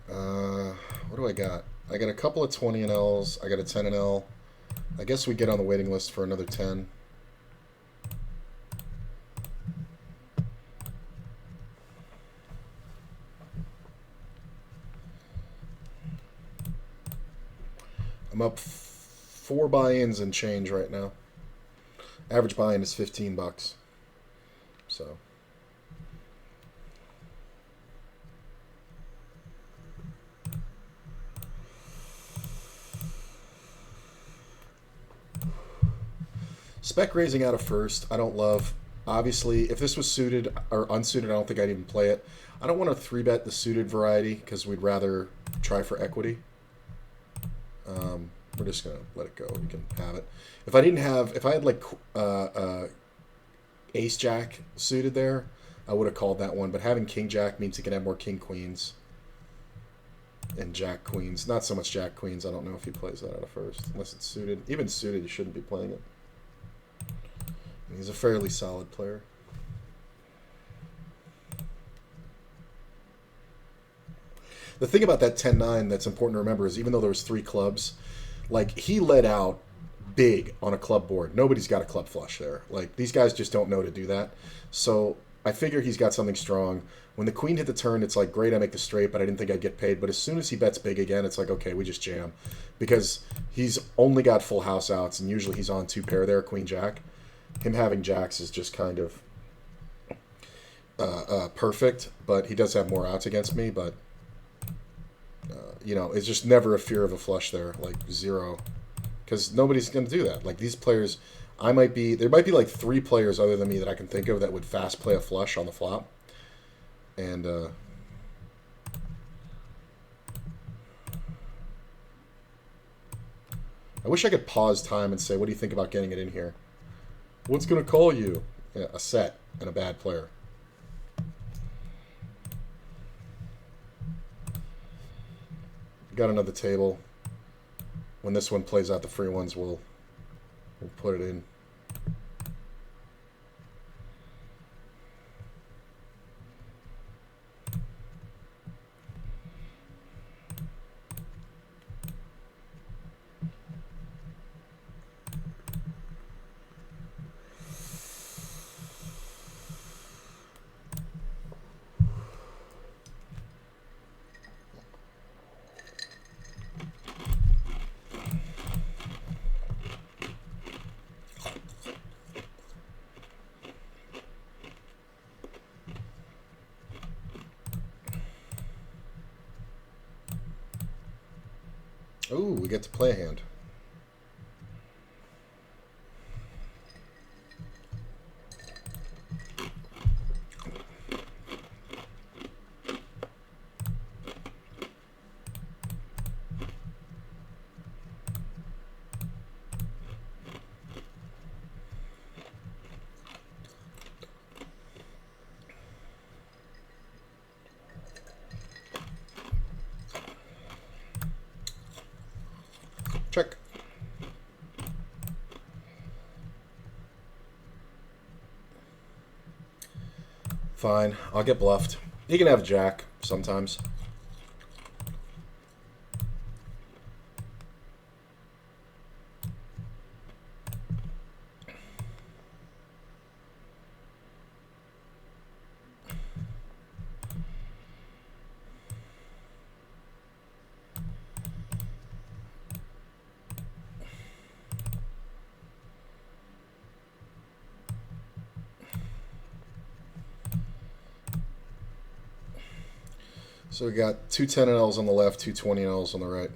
What do I got? I got a couple of 20 NLs. I got a 10 NL. I guess we get on the waiting list for another 10. I'm up 4 buy-ins and change right now. Average buy-in is $15. So. Spec raising out of first, I don't love. Obviously, if this was suited or unsuited, I don't think I'd even play it. I don't want to 3-bet the suited variety because we'd rather try for equity. We're just gonna let it go. We can have it. If I had like Ace Jack suited there, I would have called that one. But having King Jack means he can have more King Queens and Jack Queens. Not so much Jack Queens. I don't know if he plays that out of first, unless it's suited. Even suited, you shouldn't be playing it. He's a fairly solid player. The thing about that 10-9 that's important to remember is even though there was 3 clubs, like he led out big on a club board. Nobody's got a club flush there. Like these guys just don't know to do that. So I figure he's got something strong. When the queen hit the turn, it's like, great, I make the straight, but I didn't think I'd get paid. But as soon as he bets big again, it's like, okay, we just jam. Because he's only got full house outs, and usually he's on 2 pair there, queen jack. Him having jacks is just kind of perfect, but he does have more outs against me, but you know, it's just never a fear of a flush there, like 0. Because nobody's going to do that. Like these players, there might be like 3 players other than me that I can think of that would fast play a flush on the flop. And I wish I could pause time and say, what do you think about getting it in here? What's going to call you? Yeah, a set and a bad player. Got another table. When this one plays out the free ones, we'll put it in. Ooh, we get to play a hand. Check. Fine, I'll get bluffed. He can have jack sometimes. So we got two 10Ls on the left, two 20Ls on the right.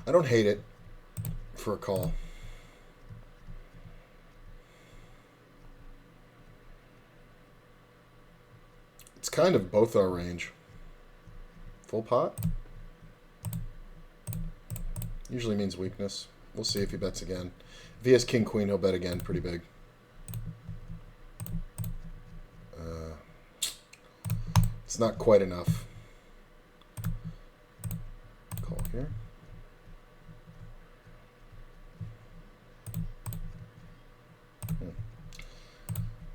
I don't hate it for a call. It's kind of both our range. Full pot? Usually means weakness. We'll see if he bets again. If he has king queen, he'll bet again pretty big. It's not quite enough. Call here.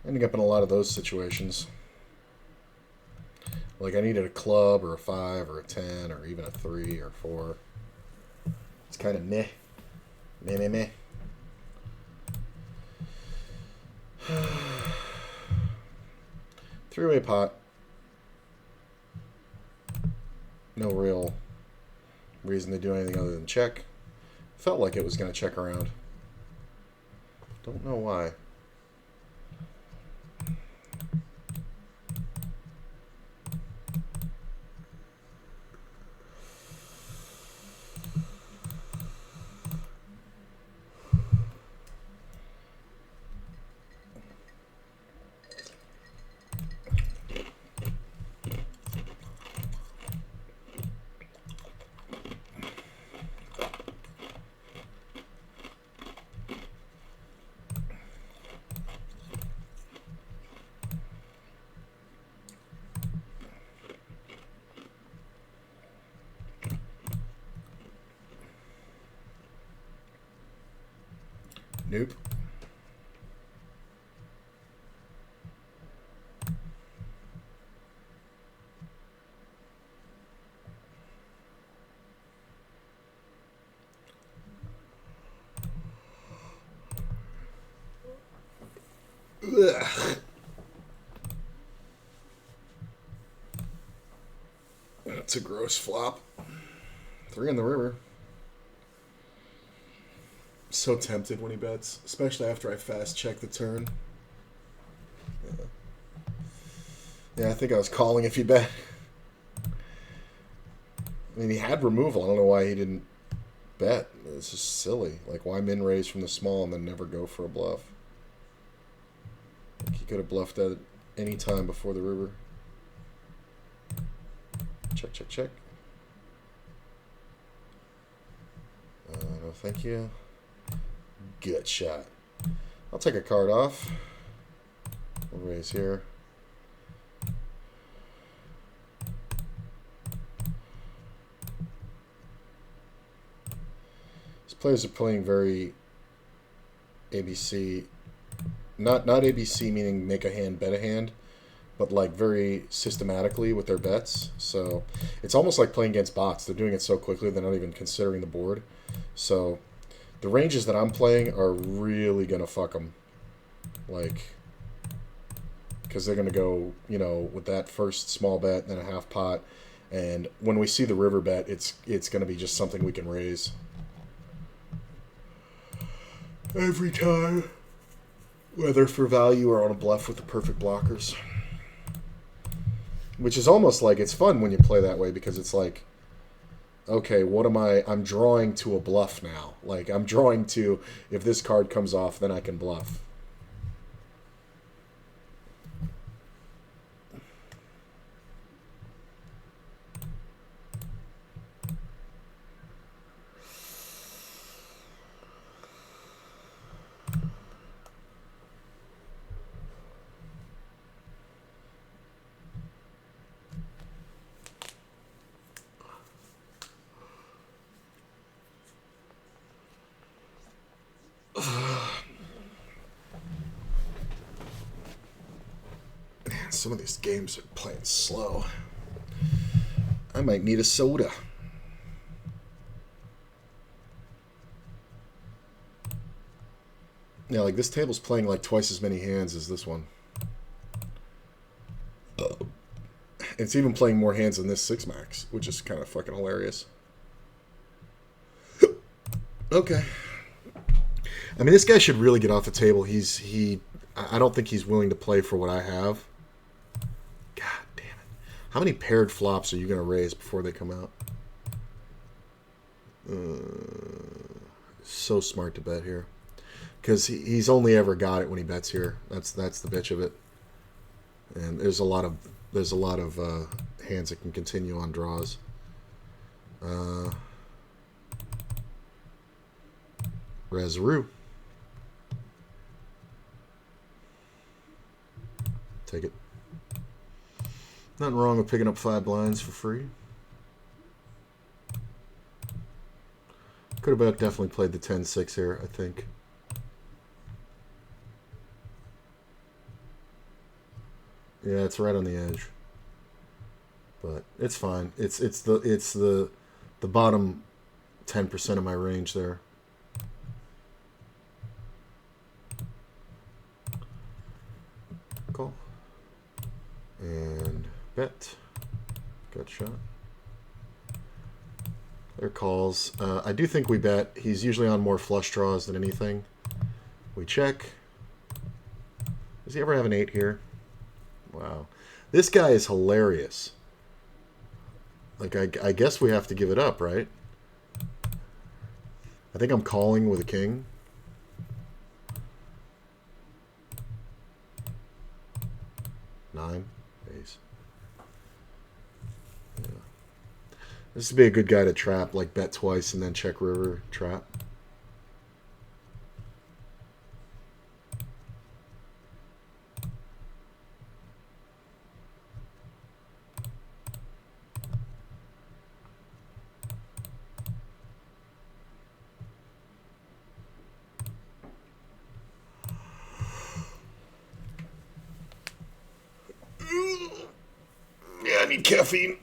Ending up in a lot of those situations. Like I needed a club or a 5 or a 10 or even a 3 or 4. It's kind of meh. Meh, meh, meh. Three-way pot. No real reason to do anything other than check. Felt like it was going to check around. Don't know why. Nope. Ugh. That's a gross flop. 3 in the river. So tempted when he bets, especially after I fast check the turn. Yeah, I think I was calling if he bet. I mean, he had removal. I don't know why he didn't bet. It's just silly. Like, why min raise from the small and then never go for a bluff? Like, he could have bluffed at any time before the river. Check, check, check. No, thank you. Good shot. I'll take a card off. We'll raise here. These players are playing very ABC. Not ABC meaning make a hand, bet a hand, but like very systematically with their bets. So it's almost like playing against bots. They're doing it so quickly they're not even considering the board. So the ranges that I'm playing are really going to fuck them. Like, because they're going to go, you know, with that first small bet, then a half pot. And when we see the river bet, it's going to be just something we can raise. Every time. whether for value or on a bluff with the perfect blockers. Which is almost like it's fun when you play that way because it's like, okay, what am I? I'm drawing to a bluff now. Like, I'm drawing to, if this card comes off, then I can bluff. Man, some of these games are playing slow. I might need a soda. Yeah, like this table's playing like twice as many hands as this one. It's even playing more hands than this 6-max, which is kind of fucking hilarious. Okay. I mean, this guy should really get off the table. I don't think he's willing to play for what I have. God damn it. How many paired flops are you going to raise before they come out? So smart to bet here. Because he's only ever got it when he bets here. That's the bitch of it. And there's a lot of hands that can continue on draws. Reseroo. Take it. Nothing wrong with picking up 5 blinds for free. Could have definitely played the 10-6 here, I think. Yeah, it's right on the edge. But it's fine. It's the bottom 10% of my range there. Call. And bet. Gut shot. There calls. I do think we bet. He's usually on more flush draws than anything. We check. Does he ever have an 8 here? Wow. This guy is hilarious. Like, I guess we have to give it up, right? I think I'm calling with a king. Nine. Ace. Yeah. This would be a good guy to trap, like bet twice and then check river, trap. Yeah, I need caffeine.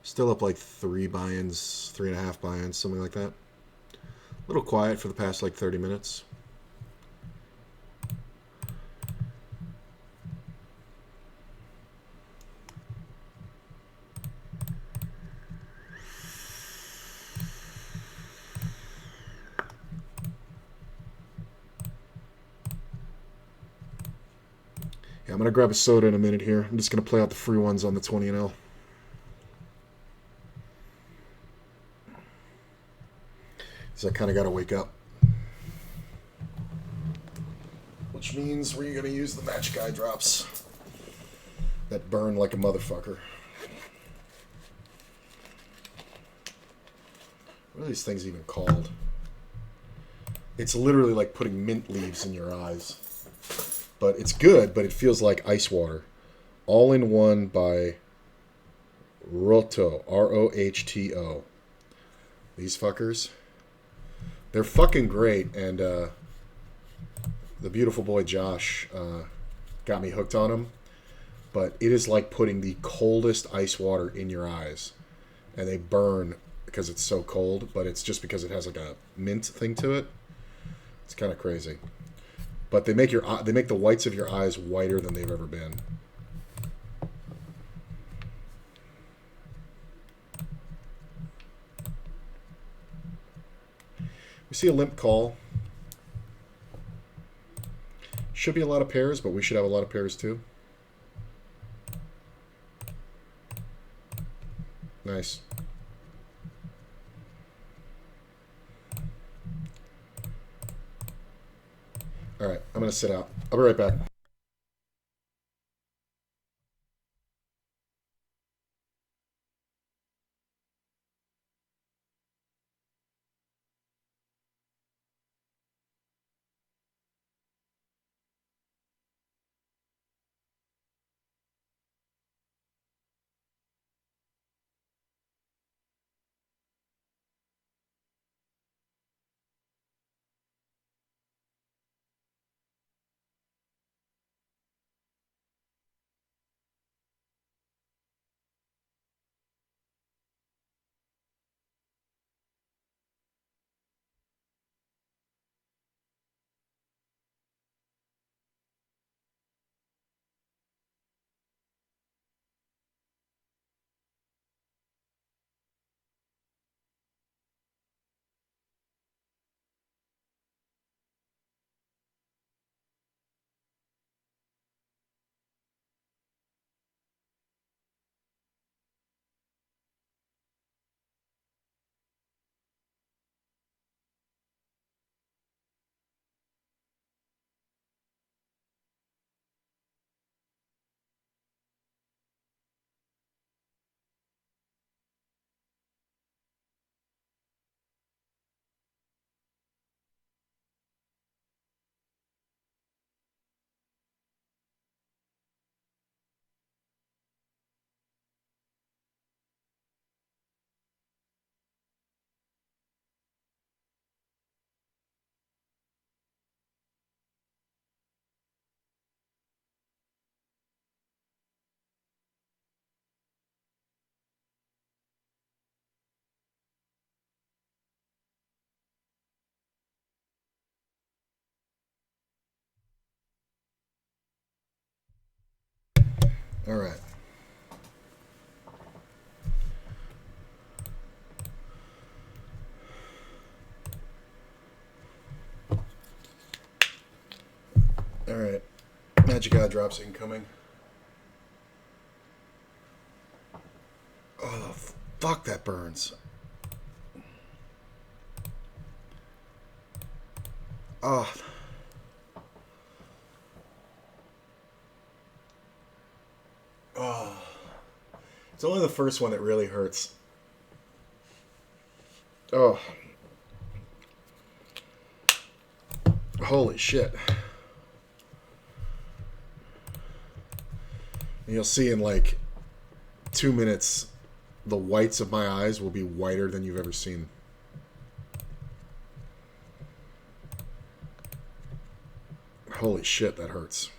Still up like 3 buy-ins, 3.5 buy-ins, something like that. A little quiet for the past like 30 minutes. Yeah, I'm going to grab a soda in a minute here. I'm just going to play out the free ones on the 20 and L. So I kind of got to wake up. Which means we're going to use the match guy drops that burn like a motherfucker. What are these things even called? It's literally like putting mint leaves in your eyes. But it's good, but it feels like ice water. All in One by Rohto. Rohto. These fuckers. They're fucking great. And the beautiful boy Josh got me hooked on them. But it is like putting the coldest ice water in your eyes. And they burn because it's so cold. But it's just because it has like a mint thing to it. It's kind of crazy. But they make the whites of your eyes whiter than they've ever been. We see a limp call. Should be a lot of pairs, but we should have a lot of pairs too. Nice. All right, I'm going to sit out. I'll be right back. All right. All right. Magic eye drops incoming. Oh, fuck, that burns. Oh. Oh. It's only the first one that really hurts. Oh. Holy shit. And you'll see in like 2 minutes, the whites of my eyes will be whiter than you've ever seen. Holy shit, that hurts.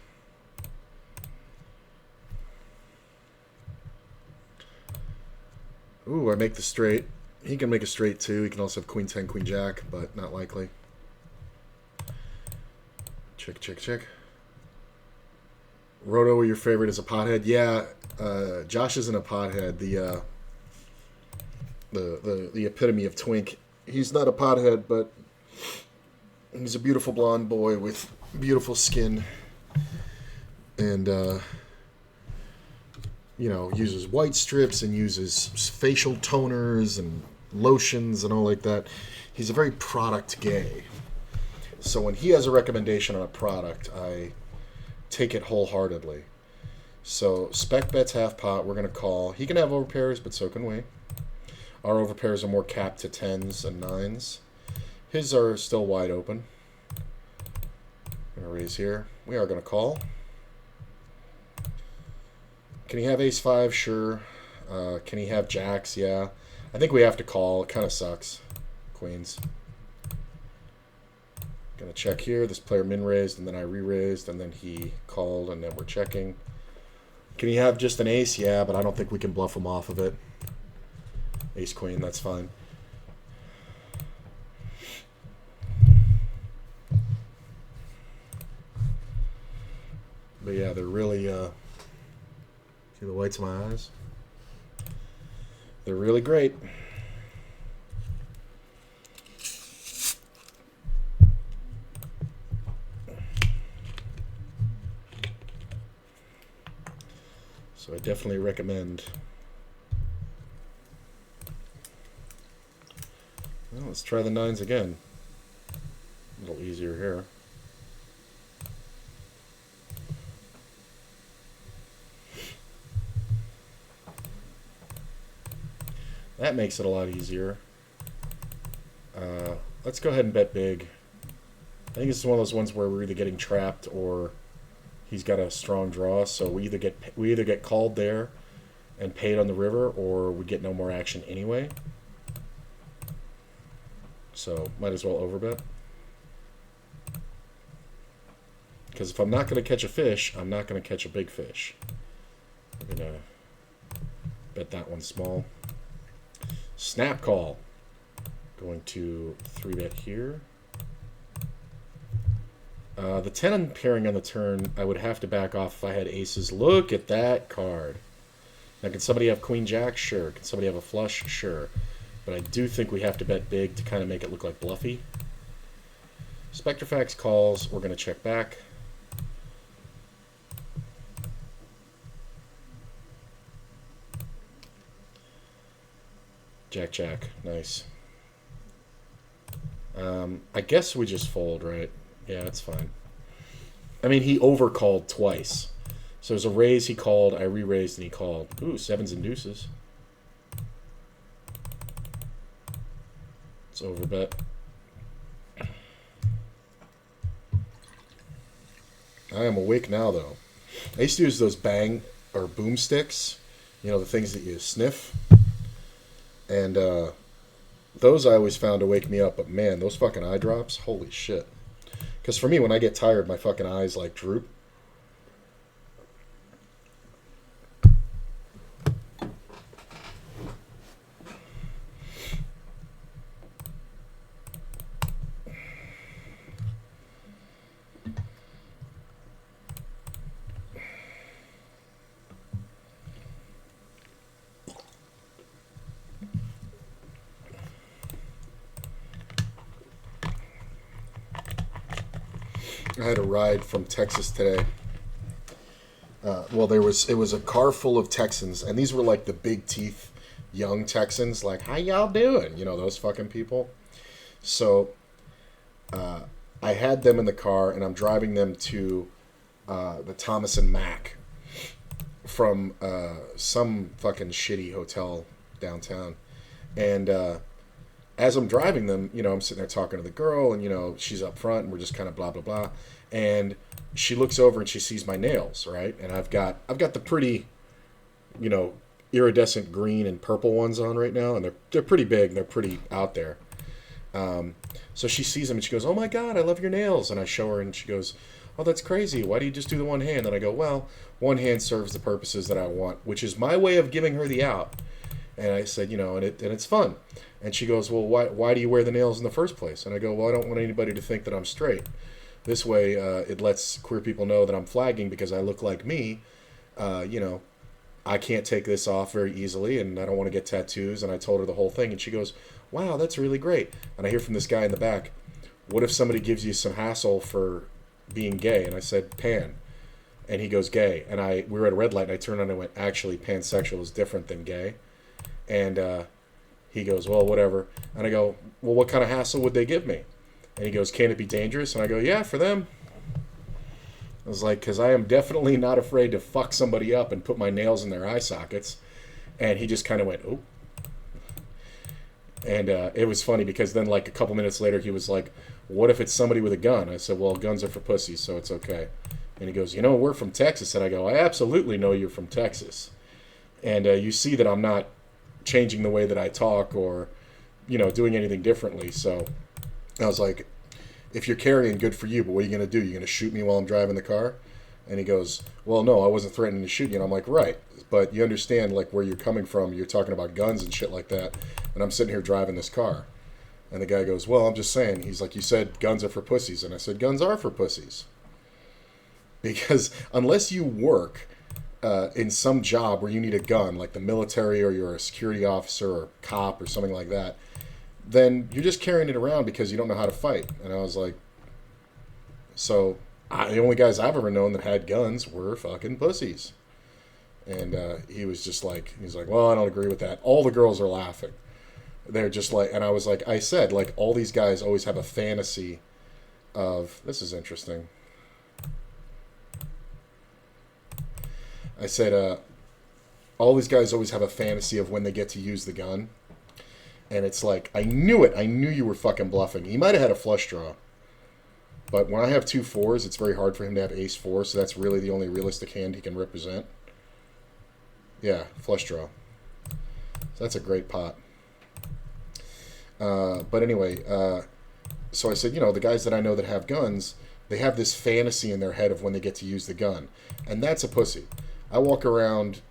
Ooh, I make the straight. He can make a straight too. He can also have queen 10, queen jack, but not likely. Check, check, check. Roto, your favorite is a pothead? Yeah, Josh isn't a pothead. The epitome of twink. He's not a pothead, but he's a beautiful blonde boy with beautiful skin, and uses white strips and uses facial toners and lotions and all like that. He's a very product gay. So when he has a recommendation on a product, I take it wholeheartedly. So spec bets half pot. We're gonna call. He can have overpairs, but so can we. Our overpairs are more capped to 10s and 9s. His are still wide open. Gonna Gonna raise here. We are gonna call. Can he have ace five? Sure. Can he have jacks? Yeah. I think we have to call. It kind of sucks. Queens. Gonna check here. This player min raised and then I re-raised and then he called and then we're checking. Can he have just an ace? Yeah, but I don't think we can bluff him off of it. Ace queen, that's fine. But yeah, they're really see the whites of my eyes? They're really great. So I definitely recommend. Well, let's try the nines again. A little easier here. That makes it a lot easier. Let's go ahead and bet big. I think this is one of those ones where we're either getting trapped or he's got a strong draw. So we either get called there and paid on the river, or we get no more action anyway. So might as well overbet. Because if I'm not going to catch a fish, I'm not going to catch a big fish. I'm going to bet that one small. Snap call. Going to 3-bet here. The 10 pairing on the turn, I would have to back off if I had aces. Look at that card. Now, can somebody have queen jack? Sure. Can somebody have a flush? Sure. But I do think we have to bet big to kind of make it look like bluffy. Spectrofax calls. We're going to check back. Jack, jack. Nice. I guess we just fold, right? Yeah, that's fine. I mean, he overcalled twice. So it was a raise, he called, I re-raised, and he called. Ooh, sevens and deuces. It's overbet. I am awake now, though. I used to use those bang or boomsticks. You know, the things that you sniff. And those I always found to wake me up. But man, those fucking eye drops, holy shit. Because for me, when I get tired, my fucking eyes like droop. I had a ride from Texas today. Well, it was a car full of Texans, and these were like the big teeth, young Texans. Like, how y'all doing? You know, those fucking people. So, I had them in the car, and I'm driving them to the Thomas and Mack from some fucking shitty hotel downtown, and as I'm driving them, you know, I'm sitting there talking to the girl, and, you know, she's up front, and we're just kind of blah, blah, blah. And she looks over and she sees my nails, right? And I've got the pretty, you know, iridescent green and purple ones on right now, and they're pretty big, and they're pretty out there. So she sees them, and she goes, "Oh, my God, I love your nails." And I show her, and she goes, "Oh, that's crazy. Why do you just do the one hand?" And I go, "Well, one hand serves the purposes that I want," which is my way of giving her the out. And I said, you know, and it's fun. And she goes, "Well, why do you wear the nails in the first place?" And I go, "Well, I don't want anybody to think that I'm straight. This way, it lets queer people know that I'm flagging because I look like me. You know, I can't take this off very easily, and I don't want to get tattoos." And I told her the whole thing, and she goes, "Wow, that's really great." And I hear from this guy in the back, "What if somebody gives you some hassle for being gay?" And I said, "Pan." And he goes, "Gay." And we were at a red light, and I turned on and went, "Actually, pansexual is different than gay." And he goes, "Well, whatever." And I go, "Well, what kind of hassle would they give me?" And he goes, "Can it be dangerous?" And I go, "Yeah, for them." I was like, because I am definitely not afraid to fuck somebody up and put my nails in their eye sockets. And he just kind of went, "Oh." And it was funny because then, like, a couple minutes later, he was like, "What if it's somebody with a gun?" I said, "Well, guns are for pussies, so it's okay." And he goes, "You know, we're from Texas." And I go, "I absolutely know you're from Texas." And you see that I'm not changing the way that I talk or, doing anything differently. So I was like, "If you're carrying, good for you, but what are you going to do? You're going to shoot me while I'm driving the car?" And he goes, "Well, no, I wasn't threatening to shoot you." And I'm like, "Right. But you understand, like, where you're coming from. You're talking about guns and shit like that. And I'm sitting here driving this car." And the guy goes, "Well, I'm just saying." He's like, "You said guns are for pussies." And I said, "Guns are for pussies." Because unless you work in some job where you need a gun, like the military or you're a security officer or cop or something like that, then you're just carrying it around because you don't know how to fight. And I was like, the only guys I've ever known that had guns were fucking pussies. And he's like, "Well, I don't agree with that." All the girls are laughing. They're just like, and I was like, I said, like, all these guys always have a fantasy of, this is interesting. I said, all these guys always have a fantasy of when they get to use the gun. And it's like, I knew it. I knew you were fucking bluffing. He might have had a flush draw. But when I have 2 4s, it's very hard for him to have ace 4, so that's really the only realistic hand he can represent. Yeah, flush draw. So that's a great pot. But anyway, so I said, the guys that I know that have guns, they have this fantasy in their head of when they get to use the gun. And that's a pussy. I walk around,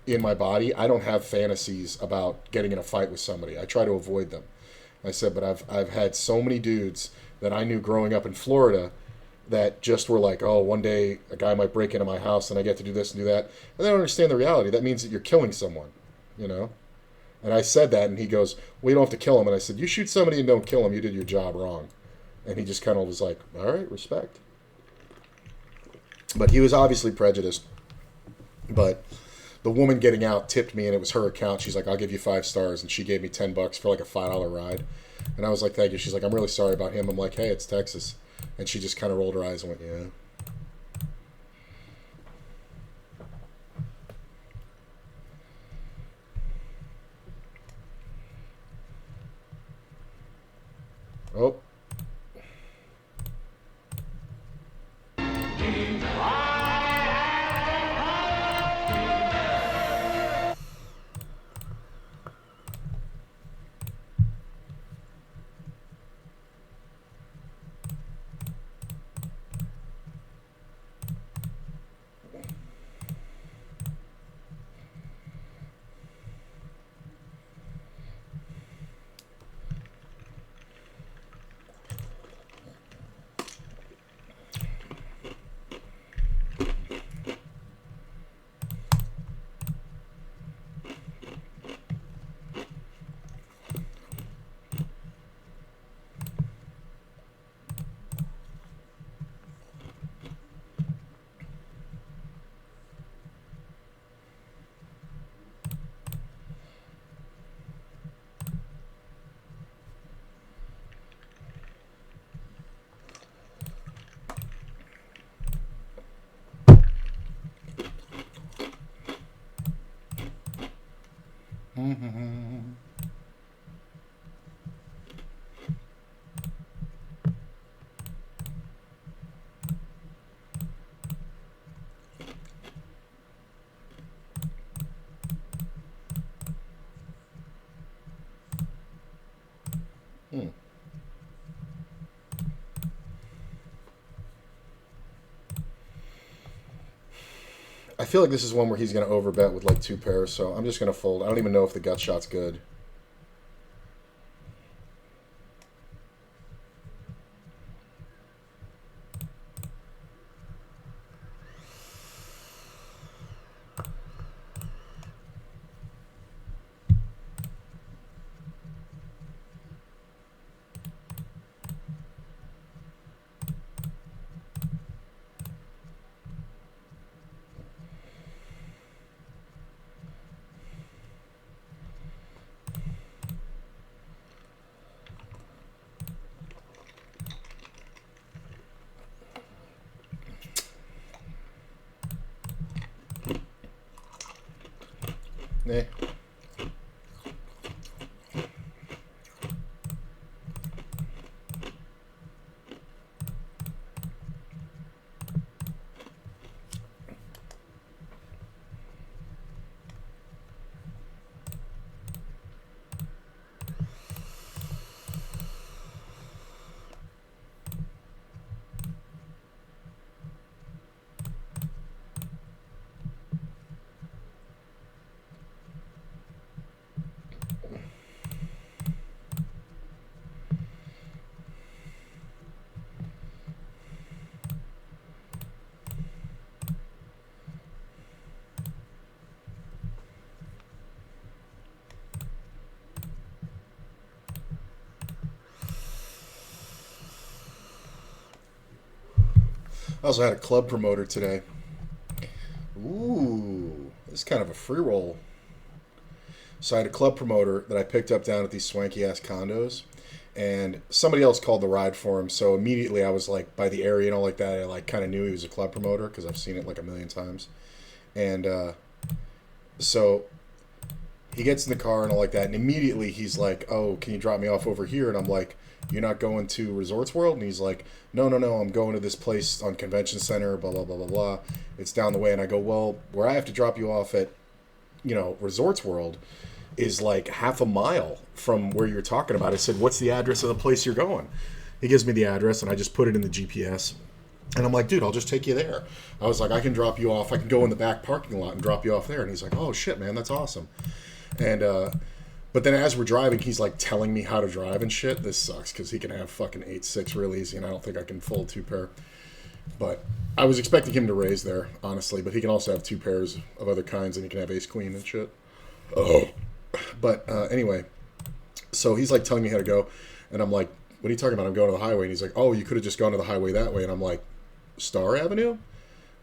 in my body. I don't have fantasies about getting in a fight with somebody. I try to avoid them. I said, but I've had so many dudes that I knew growing up in Florida that just were like, "Oh, one day a guy might break into my house and I get to do this and do that." And they don't understand the reality. That means that you're killing someone, you know? And I said that, and he goes, "Well, you don't have to kill him." And I said, "You shoot somebody and don't kill him, you did your job wrong." And he just kind of was like, "All right, respect." But he was obviously prejudiced. But the woman getting out tipped me, and it was her account. She's like, "I'll give you 5 stars," and she gave me $10 for like a $5 ride. And I was like, "Thank you." She's like, "I'm really sorry about him." I'm like, "Hey, it's Texas," and she just kind of rolled her eyes and went, "Yeah." Oh. Hmm. I feel like this is one where he's going to overbet with like 2 pairs, so I'm just going to fold. I don't even know if the gut shot's good. I also had a club promoter today. Ooh, this is kind of a free roll. So I had a club promoter that I picked up down at these swanky ass condos, and somebody else called the ride for him. So immediately I was like by the area and all like that. I like kind of knew he was a club promoter because I've seen it like a million times. And so he gets in the car and all like that, and immediately he's like, "Oh, can you drop me off over here?" And I'm like, "You're not going to Resorts World?" And he's like, "No, no, no, I'm going to this place on Convention Center, blah blah blah blah blah. It's down the way." And I go, "Well, where I have to drop you off at, Resorts World, is like half a mile from where you're talking about." I said, "What's the address of the place you're going?" He gives me the address, and I just put it in the GPS. And I'm like, "Dude, I'll just take you there." I was like, "I can drop you off. I can go in the back parking lot and drop you off there." And he's like, "Oh shit, man, that's awesome." And but then as we're driving, he's like telling me how to drive and shit. This sucks because he can have fucking 8.6 real easy, and I don't think I can fold two pair. But I was expecting him to raise there, honestly. But he can also have two pairs of other kinds, and he can have ace queen and shit. Oh, but anyway, so he's like telling me how to go, and I'm like, "What are you talking about? I'm going to the highway." And he's like, "Oh, you could have just gone to the highway that way." And I'm like, "Star Avenue?"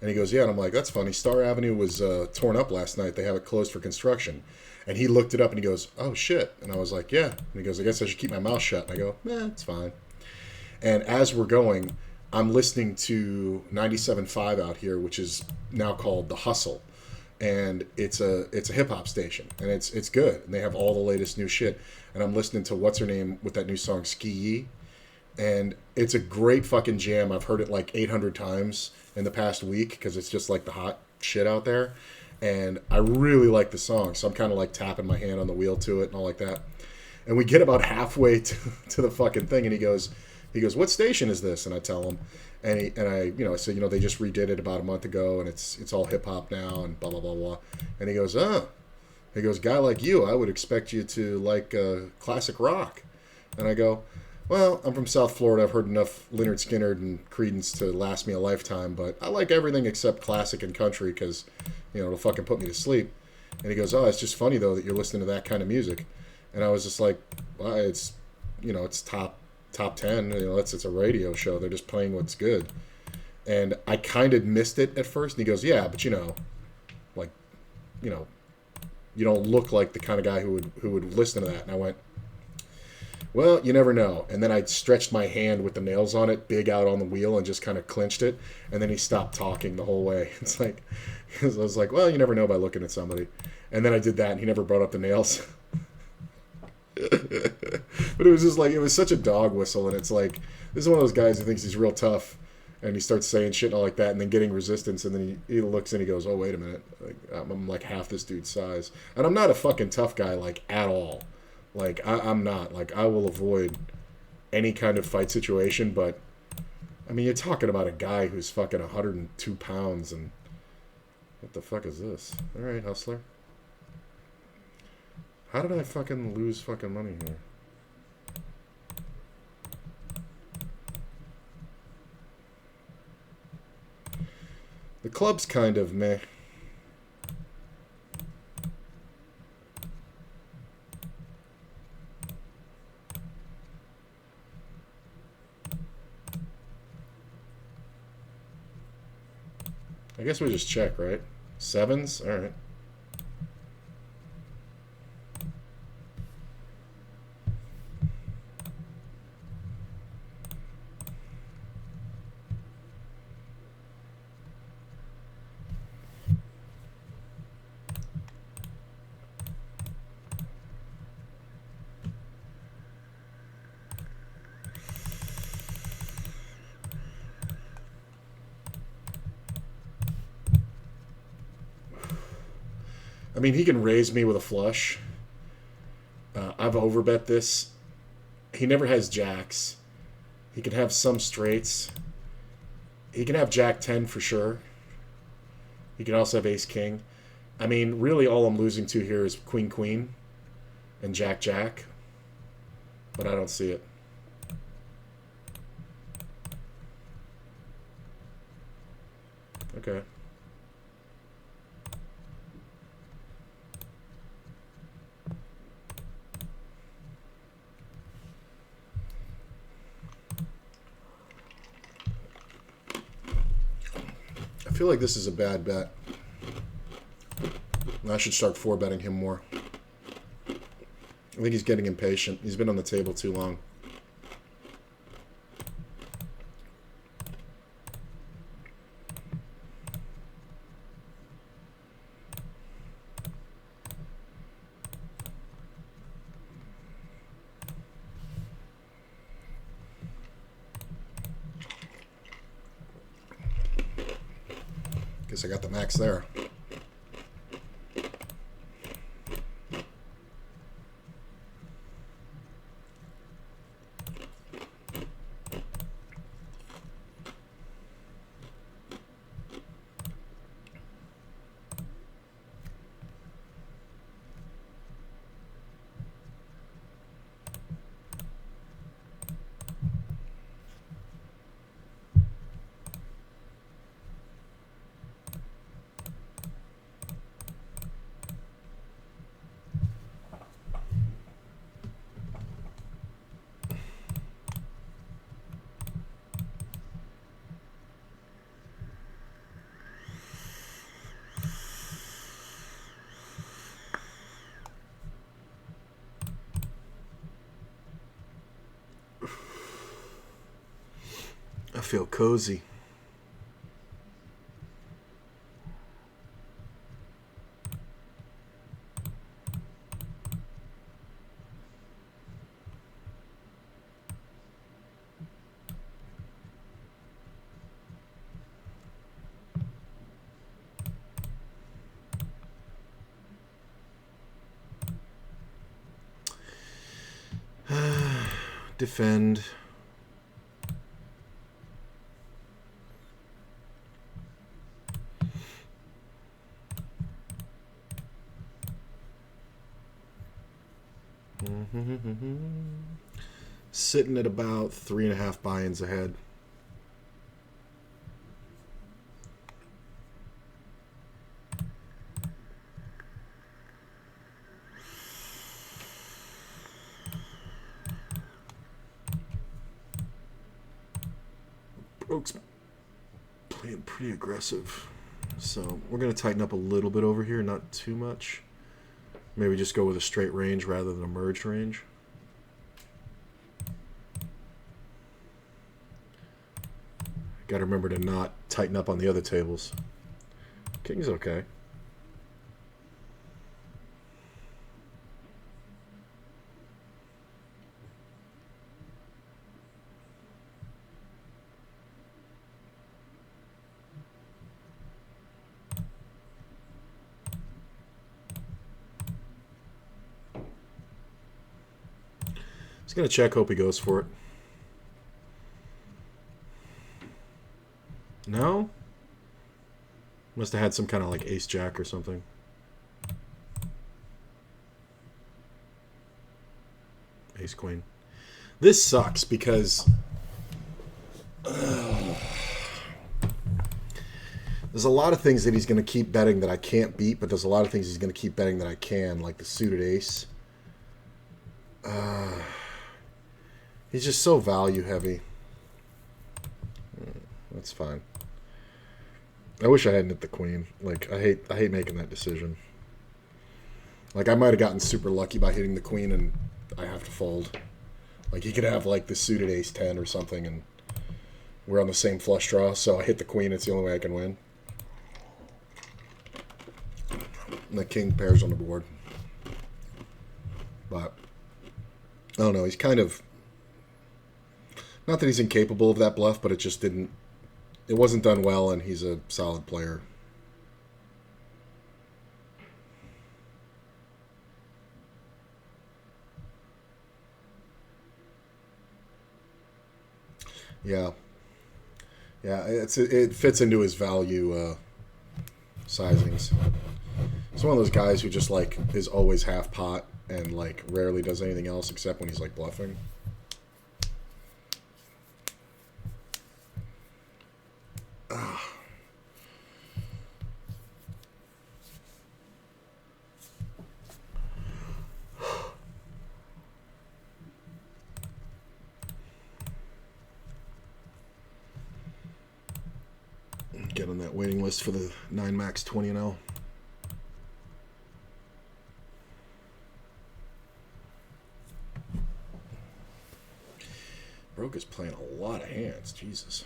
And he goes, "Yeah." And I'm like, "That's funny. Star Avenue was torn up last night. They have it closed for construction." And he looked it up and he goes, "Oh shit." And I was like, "Yeah." And he goes, "I guess I should keep my mouth shut." And I go, "It's fine." And as we're going, I'm listening to 97.5 out here, which is now called The Hustle. And it's a hip hop station, and it's good. And they have all the latest new shit. And I'm listening to what's her name with that new song Ski Yee, and it's a great fucking jam. I've heard it like 800 times in the past week because it's just like the hot shit out there, and I really like the song. So I'm kind of like tapping my hand on the wheel to it and all like that. And we get about halfway to the fucking thing, and he goes, "What station is this?" And I tell him, and I say, they just redid it about a month ago, and it's all hip hop now, and blah blah blah blah. And he goes, "Oh," he goes, "Guy like you, I would expect you to like classic rock." And I go, "Well, I'm from South Florida. I've heard enough Lynyrd Skynyrd and Creedence to last me a lifetime, but I like everything except classic and country because, it'll fucking put me to sleep." And he goes, "Oh, it's just funny though that you're listening to that kind of music." And I was just like, "Well, it's top 10. It's a radio show. They're just playing what's good." And I kind of missed it at first. And he goes, "Yeah, but like, you don't look like the kind of guy who would listen to that." And I went, "Well, you never know." And then I stretched my hand with the nails on it, big out on the wheel, and just kind of clinched it. And then he stopped talking the whole way. It's like, I was like, "Well, you never know by looking at somebody." And then I did that, and he never brought up the nails. But it was just like, it was such a dog whistle. And it's like, this is one of those guys who thinks he's real tough. And he starts saying shit and all like that, and then getting resistance. And then he looks and he goes, "Oh, wait a minute. Like, I'm like half this dude's size." And I'm not a fucking tough guy, like, at all. Like, I'm not. Like, I will avoid any kind of fight situation, but, I mean, you're talking about a guy who's fucking 102 pounds, and what the fuck is this? Alright, hustler. How did I fucking lose fucking money here? The club's kind of meh. I guess we just check, right? Sevens? Alright. I mean, he can raise me with a flush. I've overbet this. He never has jacks. He can have some straights. He can have jack 10 for sure. He can also have ace king. I mean, really all I'm losing to here is queen queen and jack jack. But I don't see it. Okay. feel like this is a bad bet. I should start 4-betting him more. I think he's getting impatient. He's been on the table too long. Guess I got the max there. I feel cozy. Defend. Sitting at about 3.5 buy-ins ahead. Brooks playing pretty aggressive. So we're going to tighten up a little bit over here, not too much. Maybe just go with a straight range rather than a merged range. Got to remember to not tighten up on the other tables. King's okay. He's going to check, hope he goes for it. No? Must have had some kind of like ace-jack or something. Ace-queen. This sucks because there's a lot of things that he's going to keep betting that I can't beat, but there's a lot of things he's going to keep betting that I can, like the suited ace. He's just so value heavy. That's fine. I wish I hadn't hit the queen. Like I hate making that decision. Like I might have gotten super lucky by hitting the queen and I have to fold. Like he could have like the suited ace 10 or something and we're on the same flush draw, so I hit the queen, it's the only way I can win. And the king pairs on the board. But I don't know, he's kind of, not that he's incapable of that bluff, but it just didn't, it wasn't done well, and he's a solid player. Yeah. Yeah, it fits into his value sizings. He's one of those guys who just like is always half pot and like rarely does anything else except when he's like bluffing. Get get on that waiting list for the 9 max 20 and L. Broke is playing a lot of hands. Jesus.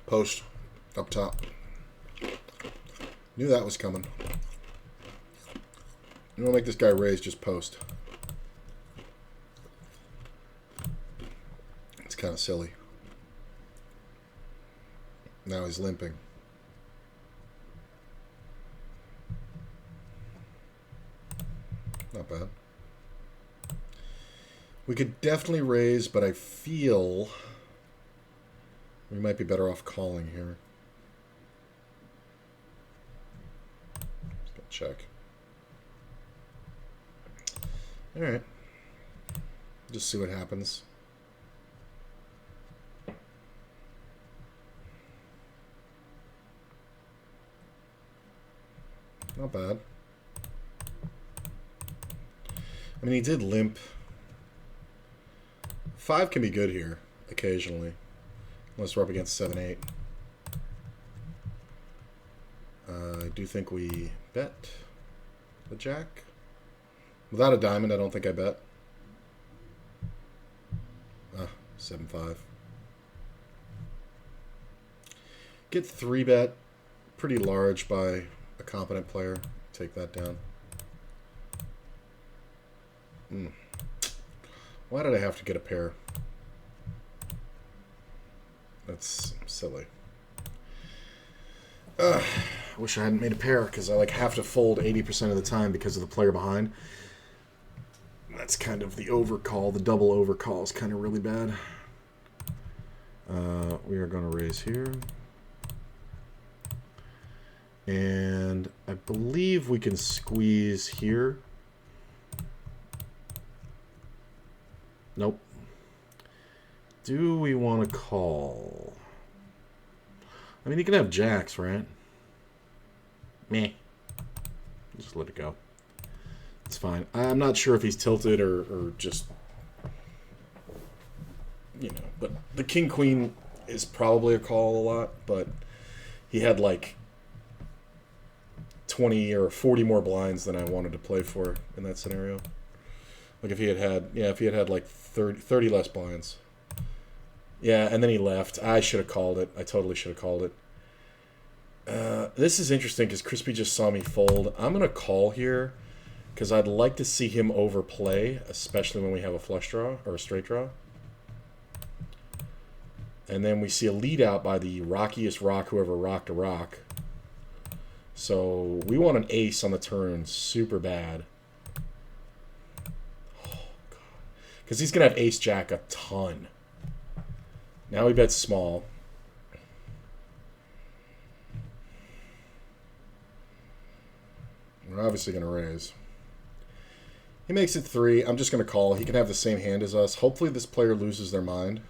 Post up top. Knew that was coming. You don't make this guy raise, just post. It's kind of silly. Now he's limping. Not bad. We could definitely raise, but I feel we might be better off calling here. Just gotta check. Alright. Just see what happens. Not bad. I mean, he did limp. 5 can be good here, occasionally. Unless we're up against 7-8. I do think we bet the jack. Without a diamond, I don't think I bet. 7-5. Get 3-bet. Pretty large by a competent player. Take that down. Why did I have to get a pair? That's silly. I wish I hadn't made a pair because I have to fold 80% of the time because of the player behind. That's kind of the overcall. The double overcall is kind of really bad. We are going to raise here. And I believe we can squeeze here. Nope. Do we want to call? I mean, you can have jacks, right? Meh. Just let it go. It's fine. I'm not sure if he's tilted or just, you know. But the king-queen is probably a call a lot, but he had like 20 or 40 more blinds than I wanted to play for in that scenario. Like if he had like 30 less blinds. Yeah, and then he left. I should have called it. I totally should have called it. This is interesting because Crispy just saw me fold. I'm going to call here because I'd like to see him overplay, especially when we have a flush draw or a straight draw. And then we see a lead out by the rockiest rock, whoever rocked a rock. So we want an ace on the turn super bad. Oh, God. Because he's going to have ace-jack a ton. Now he bets small. We're obviously going to raise. He makes it 3. I'm just going to call. He can have the same hand as us. Hopefully this player loses their mind.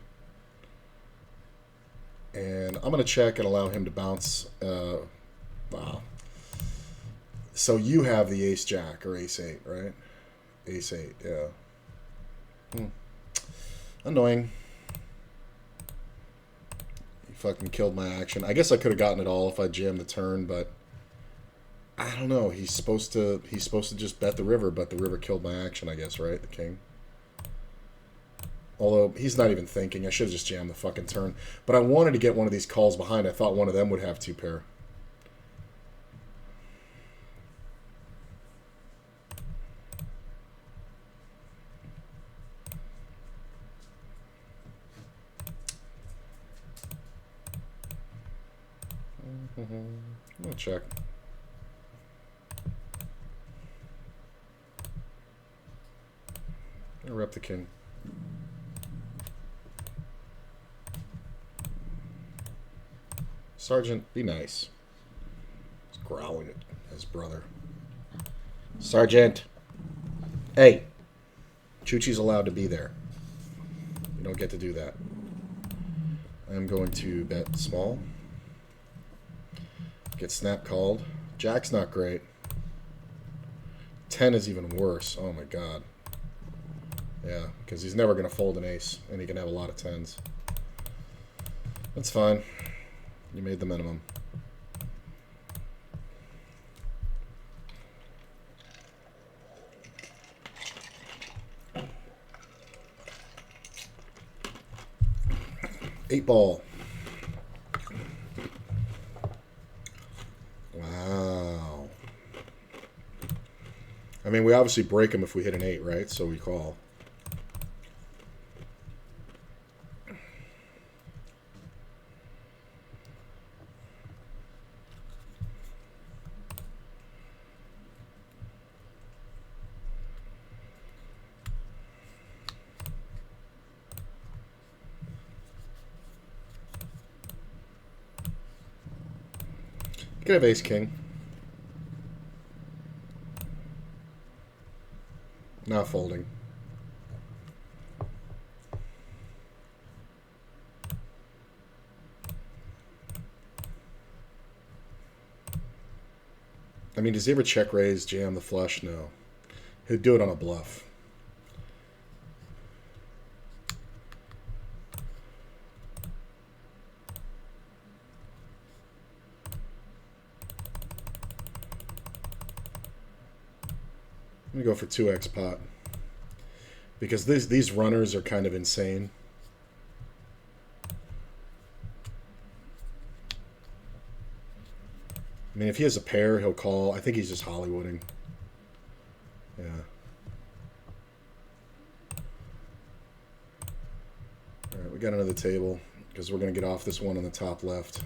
And I'm going to check and allow him to bounce. Wow. So you have the ace-jack or ace-8, right? Ace-8, yeah. Annoying. He fucking killed my action. I guess I could have gotten it all if I jammed the turn, but I don't know. He's supposed to just bet the river, but the river killed my action, I guess, right? The king. Although he's not even thinking. I should have just jammed the fucking turn. But I wanted to get one of these calls behind. I thought one of them would have 2 pair. I'll check. I'll rep the king. Sergeant, be nice. He's growling at his brother. Sergeant! Hey! Chuchi's allowed to be there. You don't get to do that. I'm going to bet small. Get snap called. Jack's not great. 10 is even worse. Oh my god. Yeah, because he's never going to fold an ace, and he can have a lot of 10s. That's fine. You made the minimum. Eight ball. Wow. I mean, we obviously break him if we hit an 8, right? So we call. You could have ace king. Not folding. I mean, does he ever check raise, jam the flush? No. He'd do it on a bluff. I'm going to go for 2x pot. Because these runners are kind of insane. I mean, if he has a pair, he'll call. I think he's just Hollywooding. Yeah. All right, we got another table because we're going to get off this one on the top left.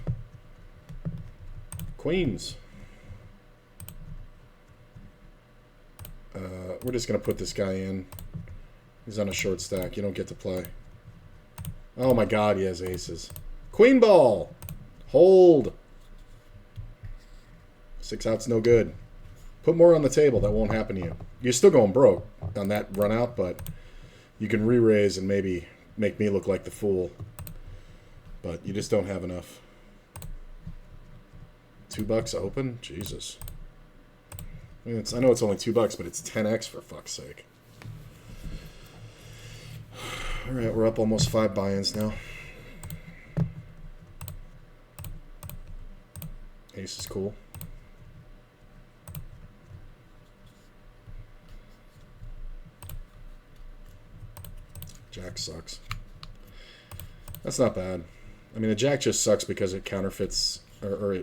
Queens. We're just going to put this guy in. He's on a short stack. You don't get to play. Oh my god, he has aces. Queen ball! Hold! 6 out's no good. Put more on the table. That won't happen to you. You're still going broke on that run out, but you can re-raise and maybe make me look like the fool. But you just don't have enough. $2 open? Jesus. I mean, I know it's only $2, but it's 10x for fuck's sake. All right, we're up almost 5 buy-ins now. Ace is cool. Jack sucks. That's not bad. I mean, the jack just sucks because it counterfeits, or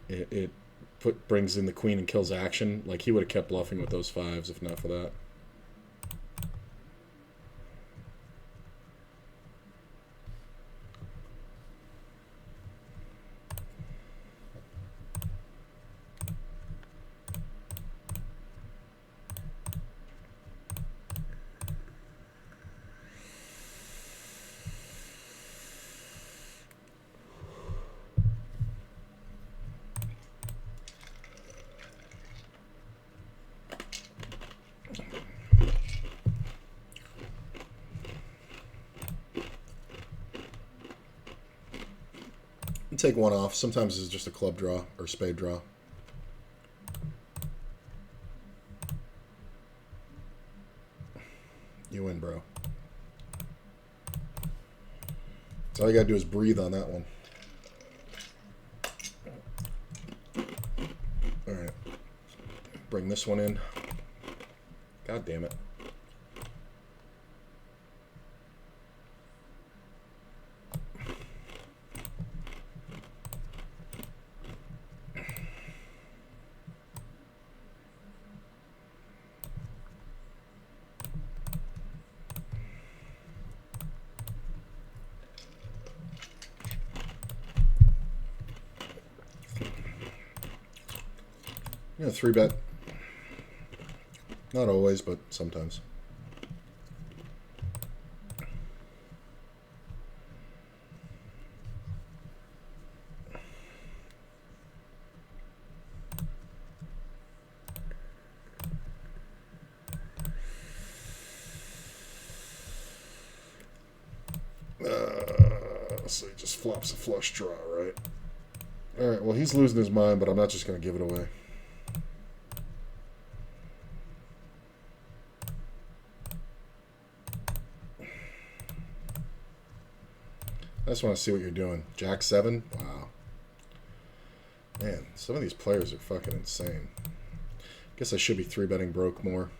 it brings in the queen and kills action. Like, he would have kept bluffing with those 5s if not for that. Take one off. Sometimes it's just a club draw or spade draw. You win, bro. So all you gotta do is breathe on that one. All right. Bring this one in. God damn it. Yeah, 3-bet. Not always, but sometimes. honestly. Just flops a flush draw, right? Alright, well, he's losing his mind, but I'm not just going to give it away. I just want to see what you're doing. Jack 7? Wow. Man, some of these players are fucking insane. Guess I should be 3-betting broke more.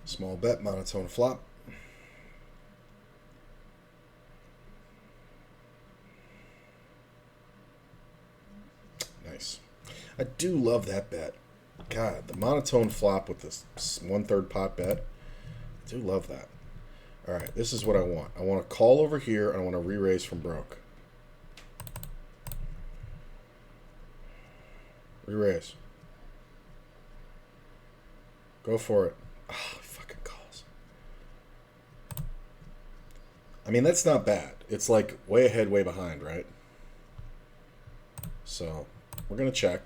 Small bet, monotone flop. Nice. I do love that bet. God, the monotone flop with this 1/3 pot bet. I do love that. Alright, this is what I want. I want to call over here, and I want to re-raise from broke. Re-raise. Go for it. Ah, fucking calls. I mean, that's not bad. It's like way ahead, way behind, right? So, we're going to check.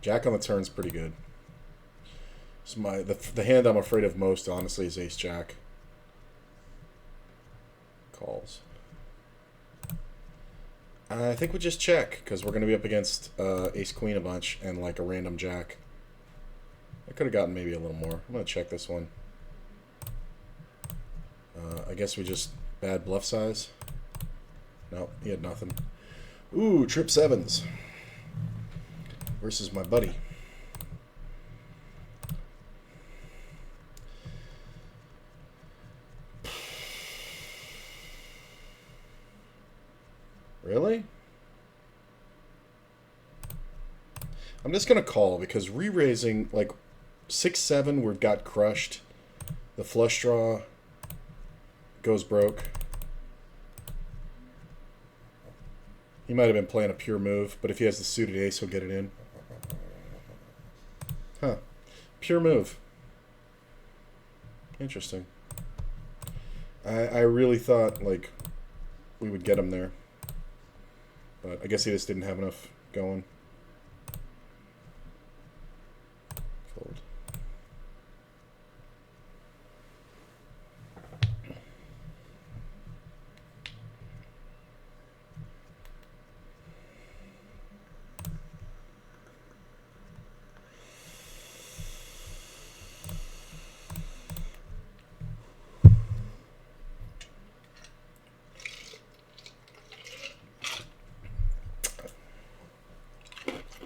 Jack on the turn's pretty good. So the hand I'm afraid of most, honestly, is Ace Jack. Calls. I think we just check, because we're going to be up against Ace Queen a bunch and like a random Jack. I could have gotten maybe a little more. I'm going to check this one. I guess we just bad bluff size. Nope, he had nothing. Ooh, trip 7s. Versus my buddy. Really? I'm just going to call because re-raising, like 6-7 where it got crushed. The flush draw goes broke. He might have been playing a pure move, but if he has the suited ace, he'll get it in. Huh. Pure move. Interesting. I really thought, like, we would get him there. But I guess he just didn't have enough going. Fold.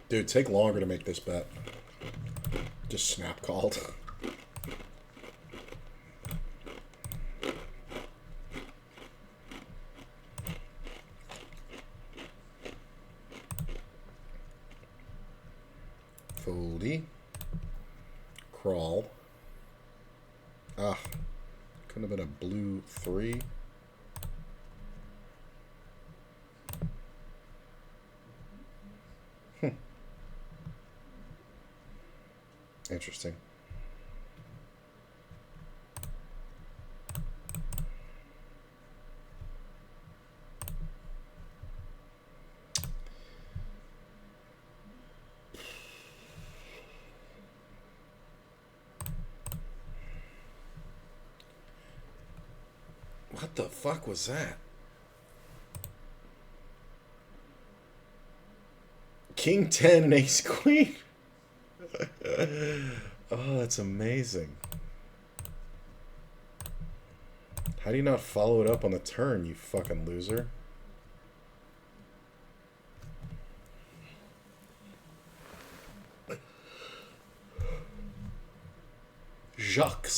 Dude, take longer to make this bet. Just snap called. Foldy. Crawl. Ah. Could have been a blue 3. Interesting. What the fuck was that? King 10 and Ace Queen? Oh, that's amazing. How do you not follow it up on the turn, you fucking loser? Jacques.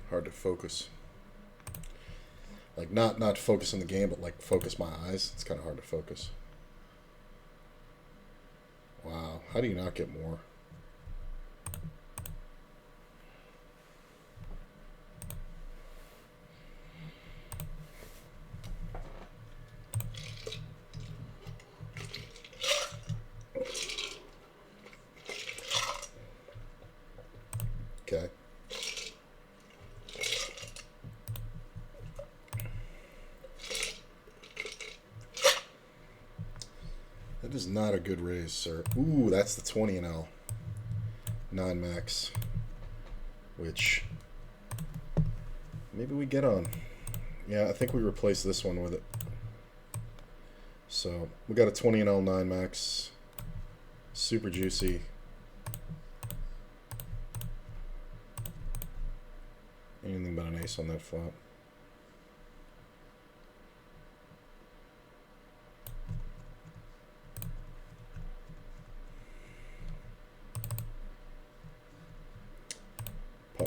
Hard to focus. Like not focus on the game, but like focus my eyes. It's kind of hard to focus. Wow, how do you not get more? Okay. That is not a good raise, sir. Ooh, that's the 20 and L. 9 max. Which maybe we get on. Yeah, I think we replace this one with it. So we got a 20 and L 9 max. Super juicy. Anything but an ace on that flop.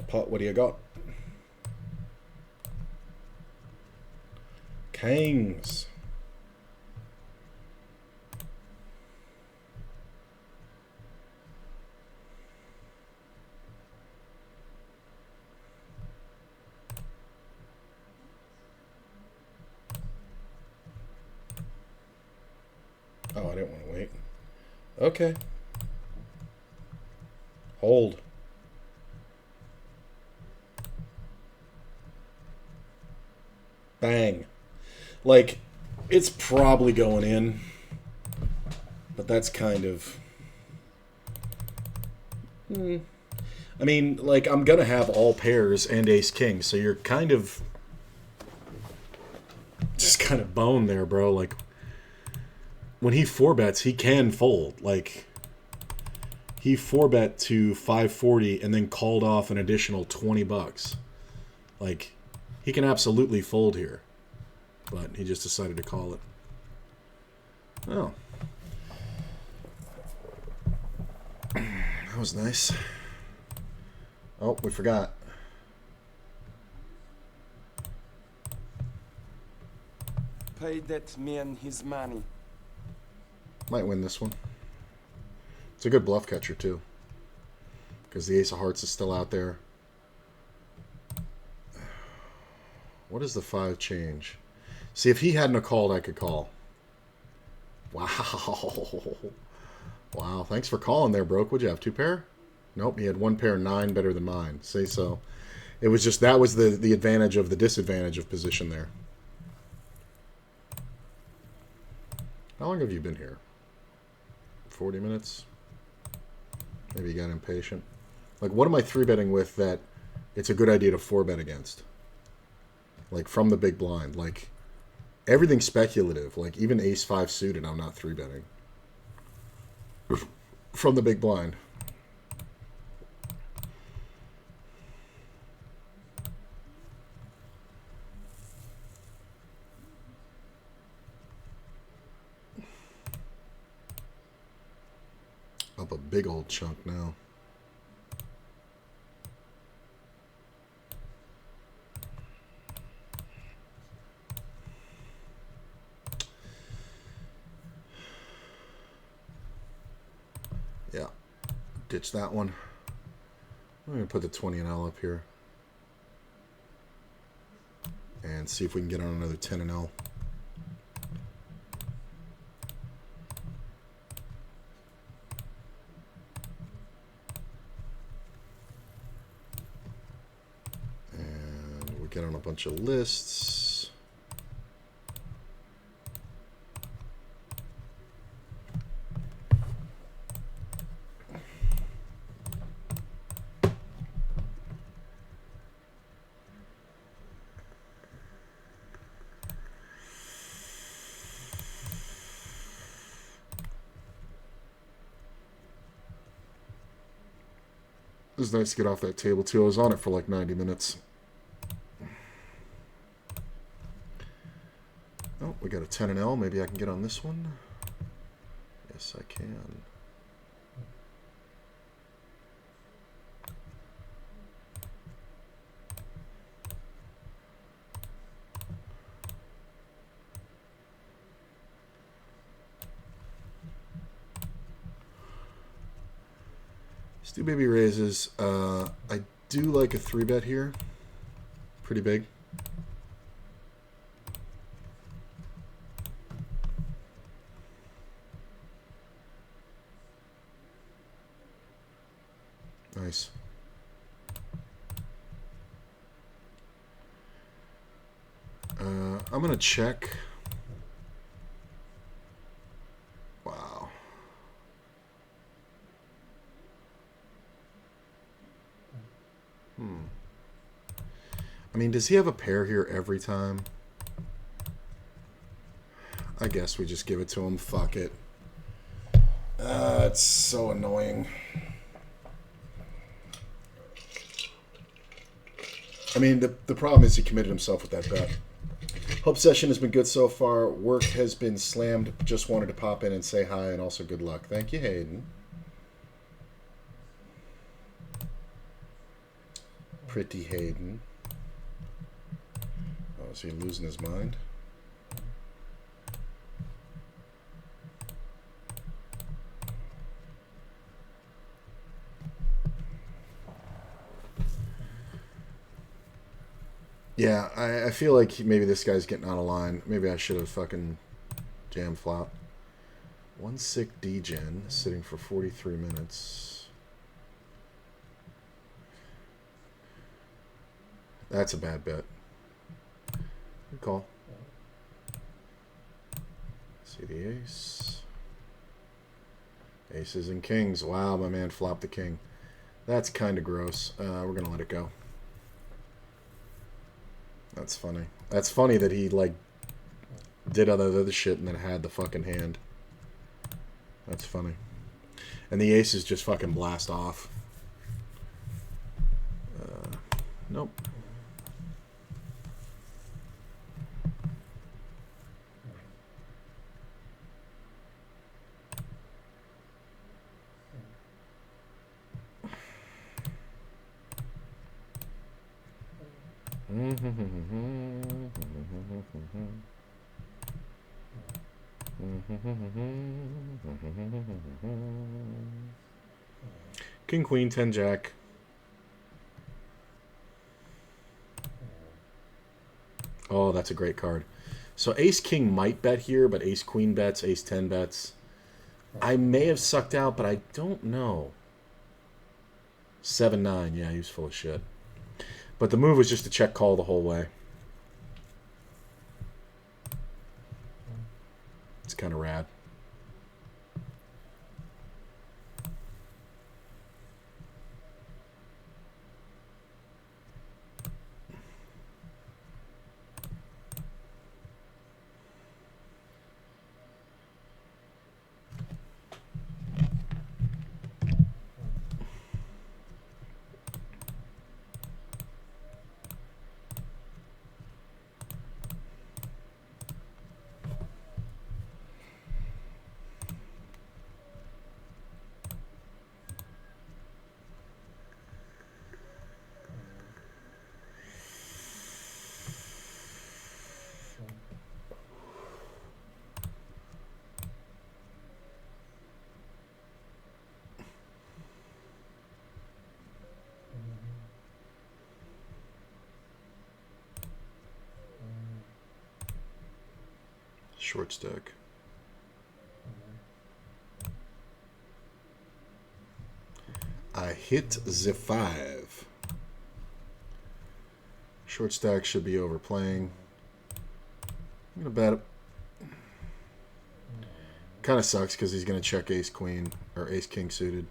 Pot, what do you got? Kings. Oh, I didn't want to wait. Okay. Hold. Bang. Like, it's probably going in. But that's kind of... I mean, like, I'm going to have all pairs and ace-king, so you're kind of... just kind of boned there, bro. Like, when he 4-bets, he can fold. Like, he 4-bet to 540 and then called off an additional 20 bucks. Like, he can absolutely fold here. But he just decided to call it. Oh. That was nice. Oh, we forgot. Pay that man his money. Might win this one. It's a good bluff catcher, too. Because the ace of hearts is still out there. What does the 5 change? See, if he hadn't have called, I could call. Wow. Wow, thanks for calling there, Broke. Would you have 2 pair? Nope, he had 1 pair, 9 better than mine. Say so. It was just, that was the advantage of the disadvantage of position there. How long have you been here? 40 minutes? Maybe you got impatient. Like, what am I 3-betting with that it's a good idea to 4-bet against? Like, from the big blind. Like, everything's speculative. Like, even ace-5 suited, I'm not 3-betting. From the big blind. Up a big old chunk now. Yeah. Ditch that one. I'm going to put the 20 and L up here. And see if we can get on another 10 and L. And we'll get on a bunch of lists. It was nice to get off that table, too. I was on it for like 90 minutes. Oh, we got a 10 and L. Maybe I can get on this one. Yes, I can. Stu Baby raises. I do like a 3-bet here. Pretty big. Nice. I'm going to check. Wow. I mean, does he have a pair here every time? I guess we just give it to him. Fuck it. It's so annoying. I mean, the problem is he committed himself with that bet. Hope session has been good so far. Work has been slammed. Just wanted to pop in and say hi and also good luck. Thank you, Hayden. Pretty Hayden. Oh, is he losing his mind? Yeah, I feel like maybe this guy's getting out of line. Maybe I should have fucking jam flop. One sick degen sitting for 43 minutes. That's a bad bet. Good call. See the ace. Aces and kings. Wow, my man flopped the king. That's kind of gross. We're going to let it go. That's funny. That's funny that he, like, did other shit and then had the fucking hand. That's funny. And the aces just fucking blast off. Nope. King, queen, 10, jack. Oh, that's a great card. So ace king might bet here, but ace queen bets, ace 10 bets. I may have sucked out, but I don't know. 7-9. Yeah, he was full of shit. But the move was just to check call the whole way. It's kind of rad. Short stack. I hit the 5. Short stack should be overplaying. I'm going to bet it. Kind of sucks because he's going to check ace queen or ace king suited.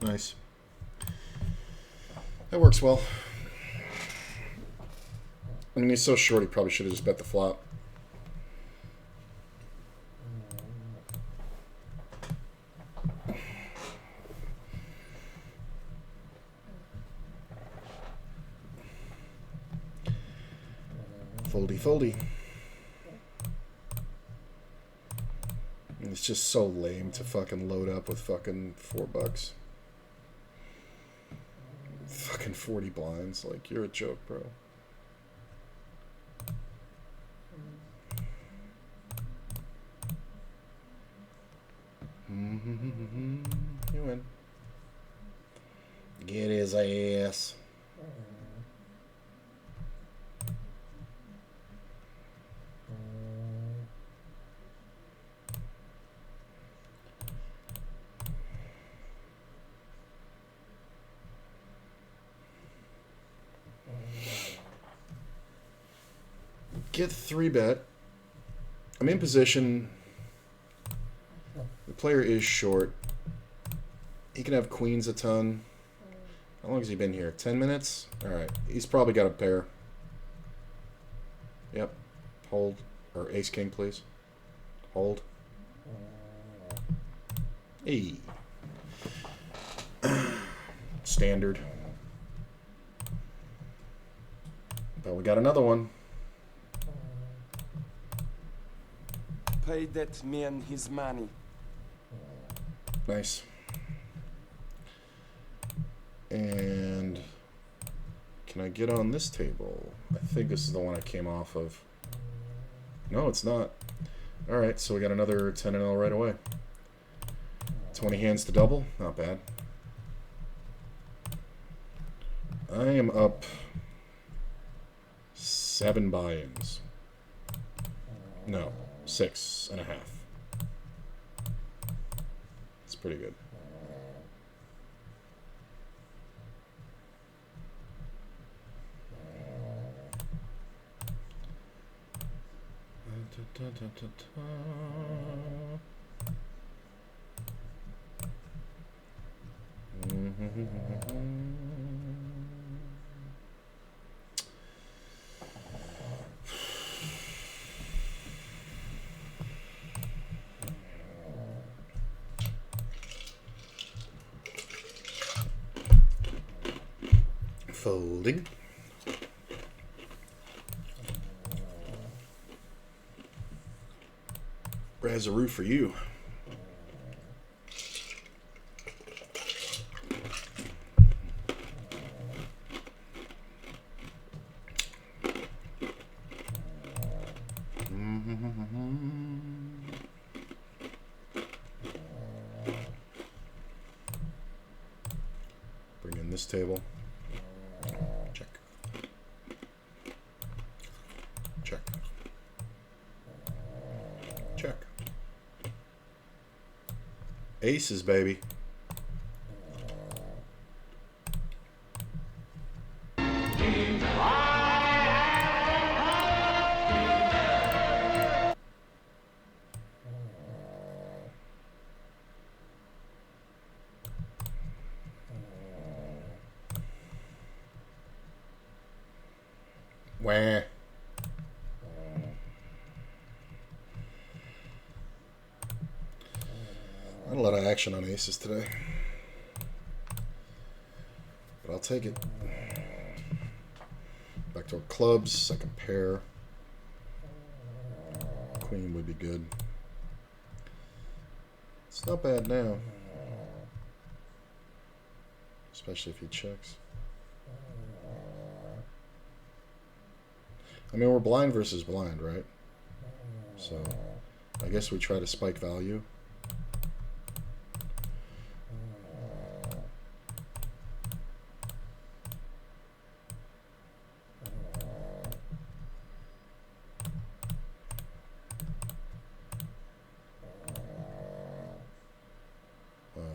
Nice. That works well. I mean, he's so short, he probably should have just bet the flop. Foldy, foldy. It's just so lame to fucking load up with fucking $4. Fucking 40 blinds. Like, you're a joke, bro. You win. Get his ass. Get 3-bet. I'm in position. The player is short. He can have queens a ton. How long has he been here? 10 minutes? Alright. He's probably got a pair. Yep. Hold. Or ace king, please. Hold. Hey. Standard. But we got another one. Pay that man his money. Nice. And can I get on this table? I think this is the one I came off of. No, it's not. Alright, so we got another 10-0 right away. 20 hands to double. Not bad. I am up 7 buy-ins. No, 6.5. It's pretty good. Folding. Razaroo for you. Bring in this table. Check. Check. Check. Aces, baby. Wah. Not a lot of action on aces today, but I'll take it. Backdoor clubs, second pair. Queen would be good. It's not bad now, especially if he checks. I mean, we're blind versus blind, right? So I guess we try to spike value.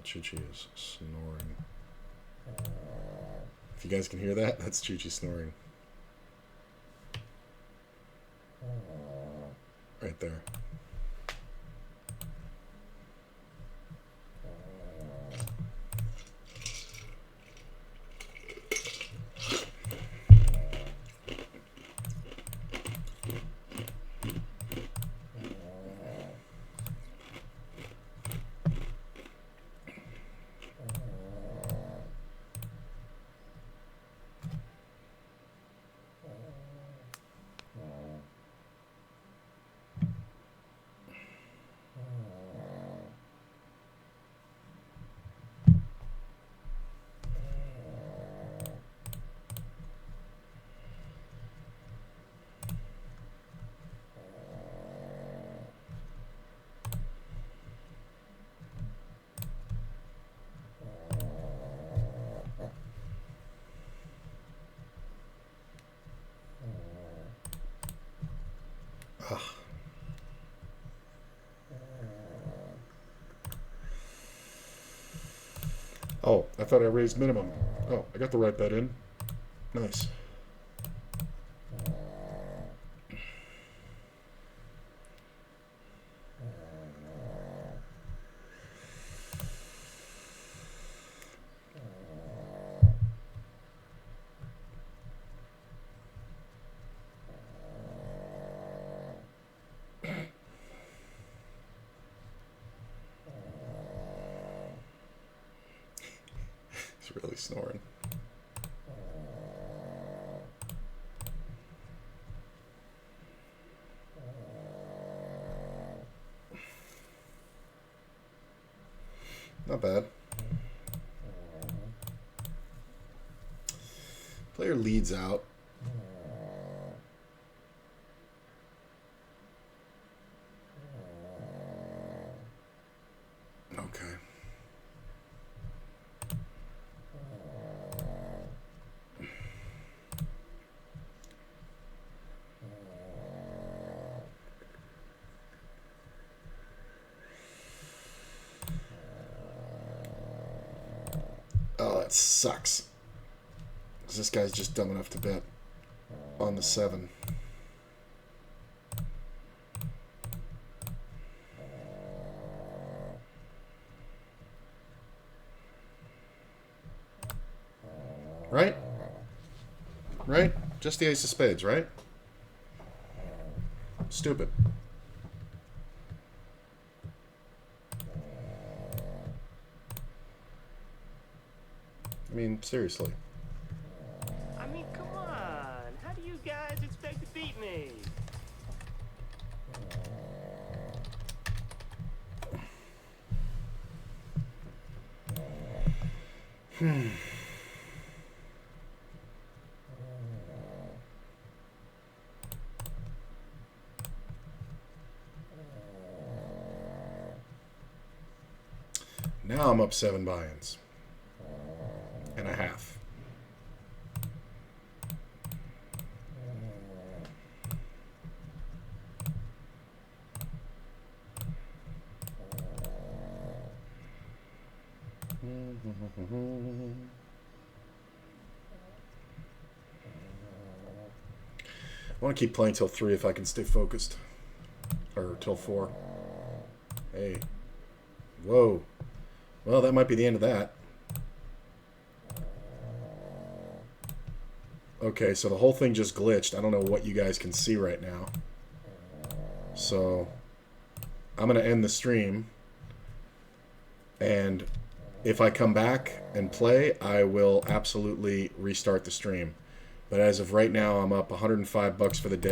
Chuchi is snoring. If you guys can hear that, that's Chuchi snoring. Right there. Oh, I thought I raised minimum. Oh, I got the right bet in. Nice. He's really snoring. Not bad. Player leads out. Okay. Oh, that sucks. Because this guy's just dumb enough to bet on the 7. Right? Right? Just the ace of spades, right? Stupid. I mean, seriously. I mean, come on. How do you guys expect to beat me? Now I'm up 7 buy-ins. And a half. I want to keep playing till 3 if I can stay focused. Or till 4. Hey. Whoa. Well, that might be the end of that. Okay, so the whole thing just glitched. I don't know what you guys can see right now. So, I'm going to end the stream. And if I come back and play, I will absolutely restart the stream. But as of right now, I'm up $105 for the day.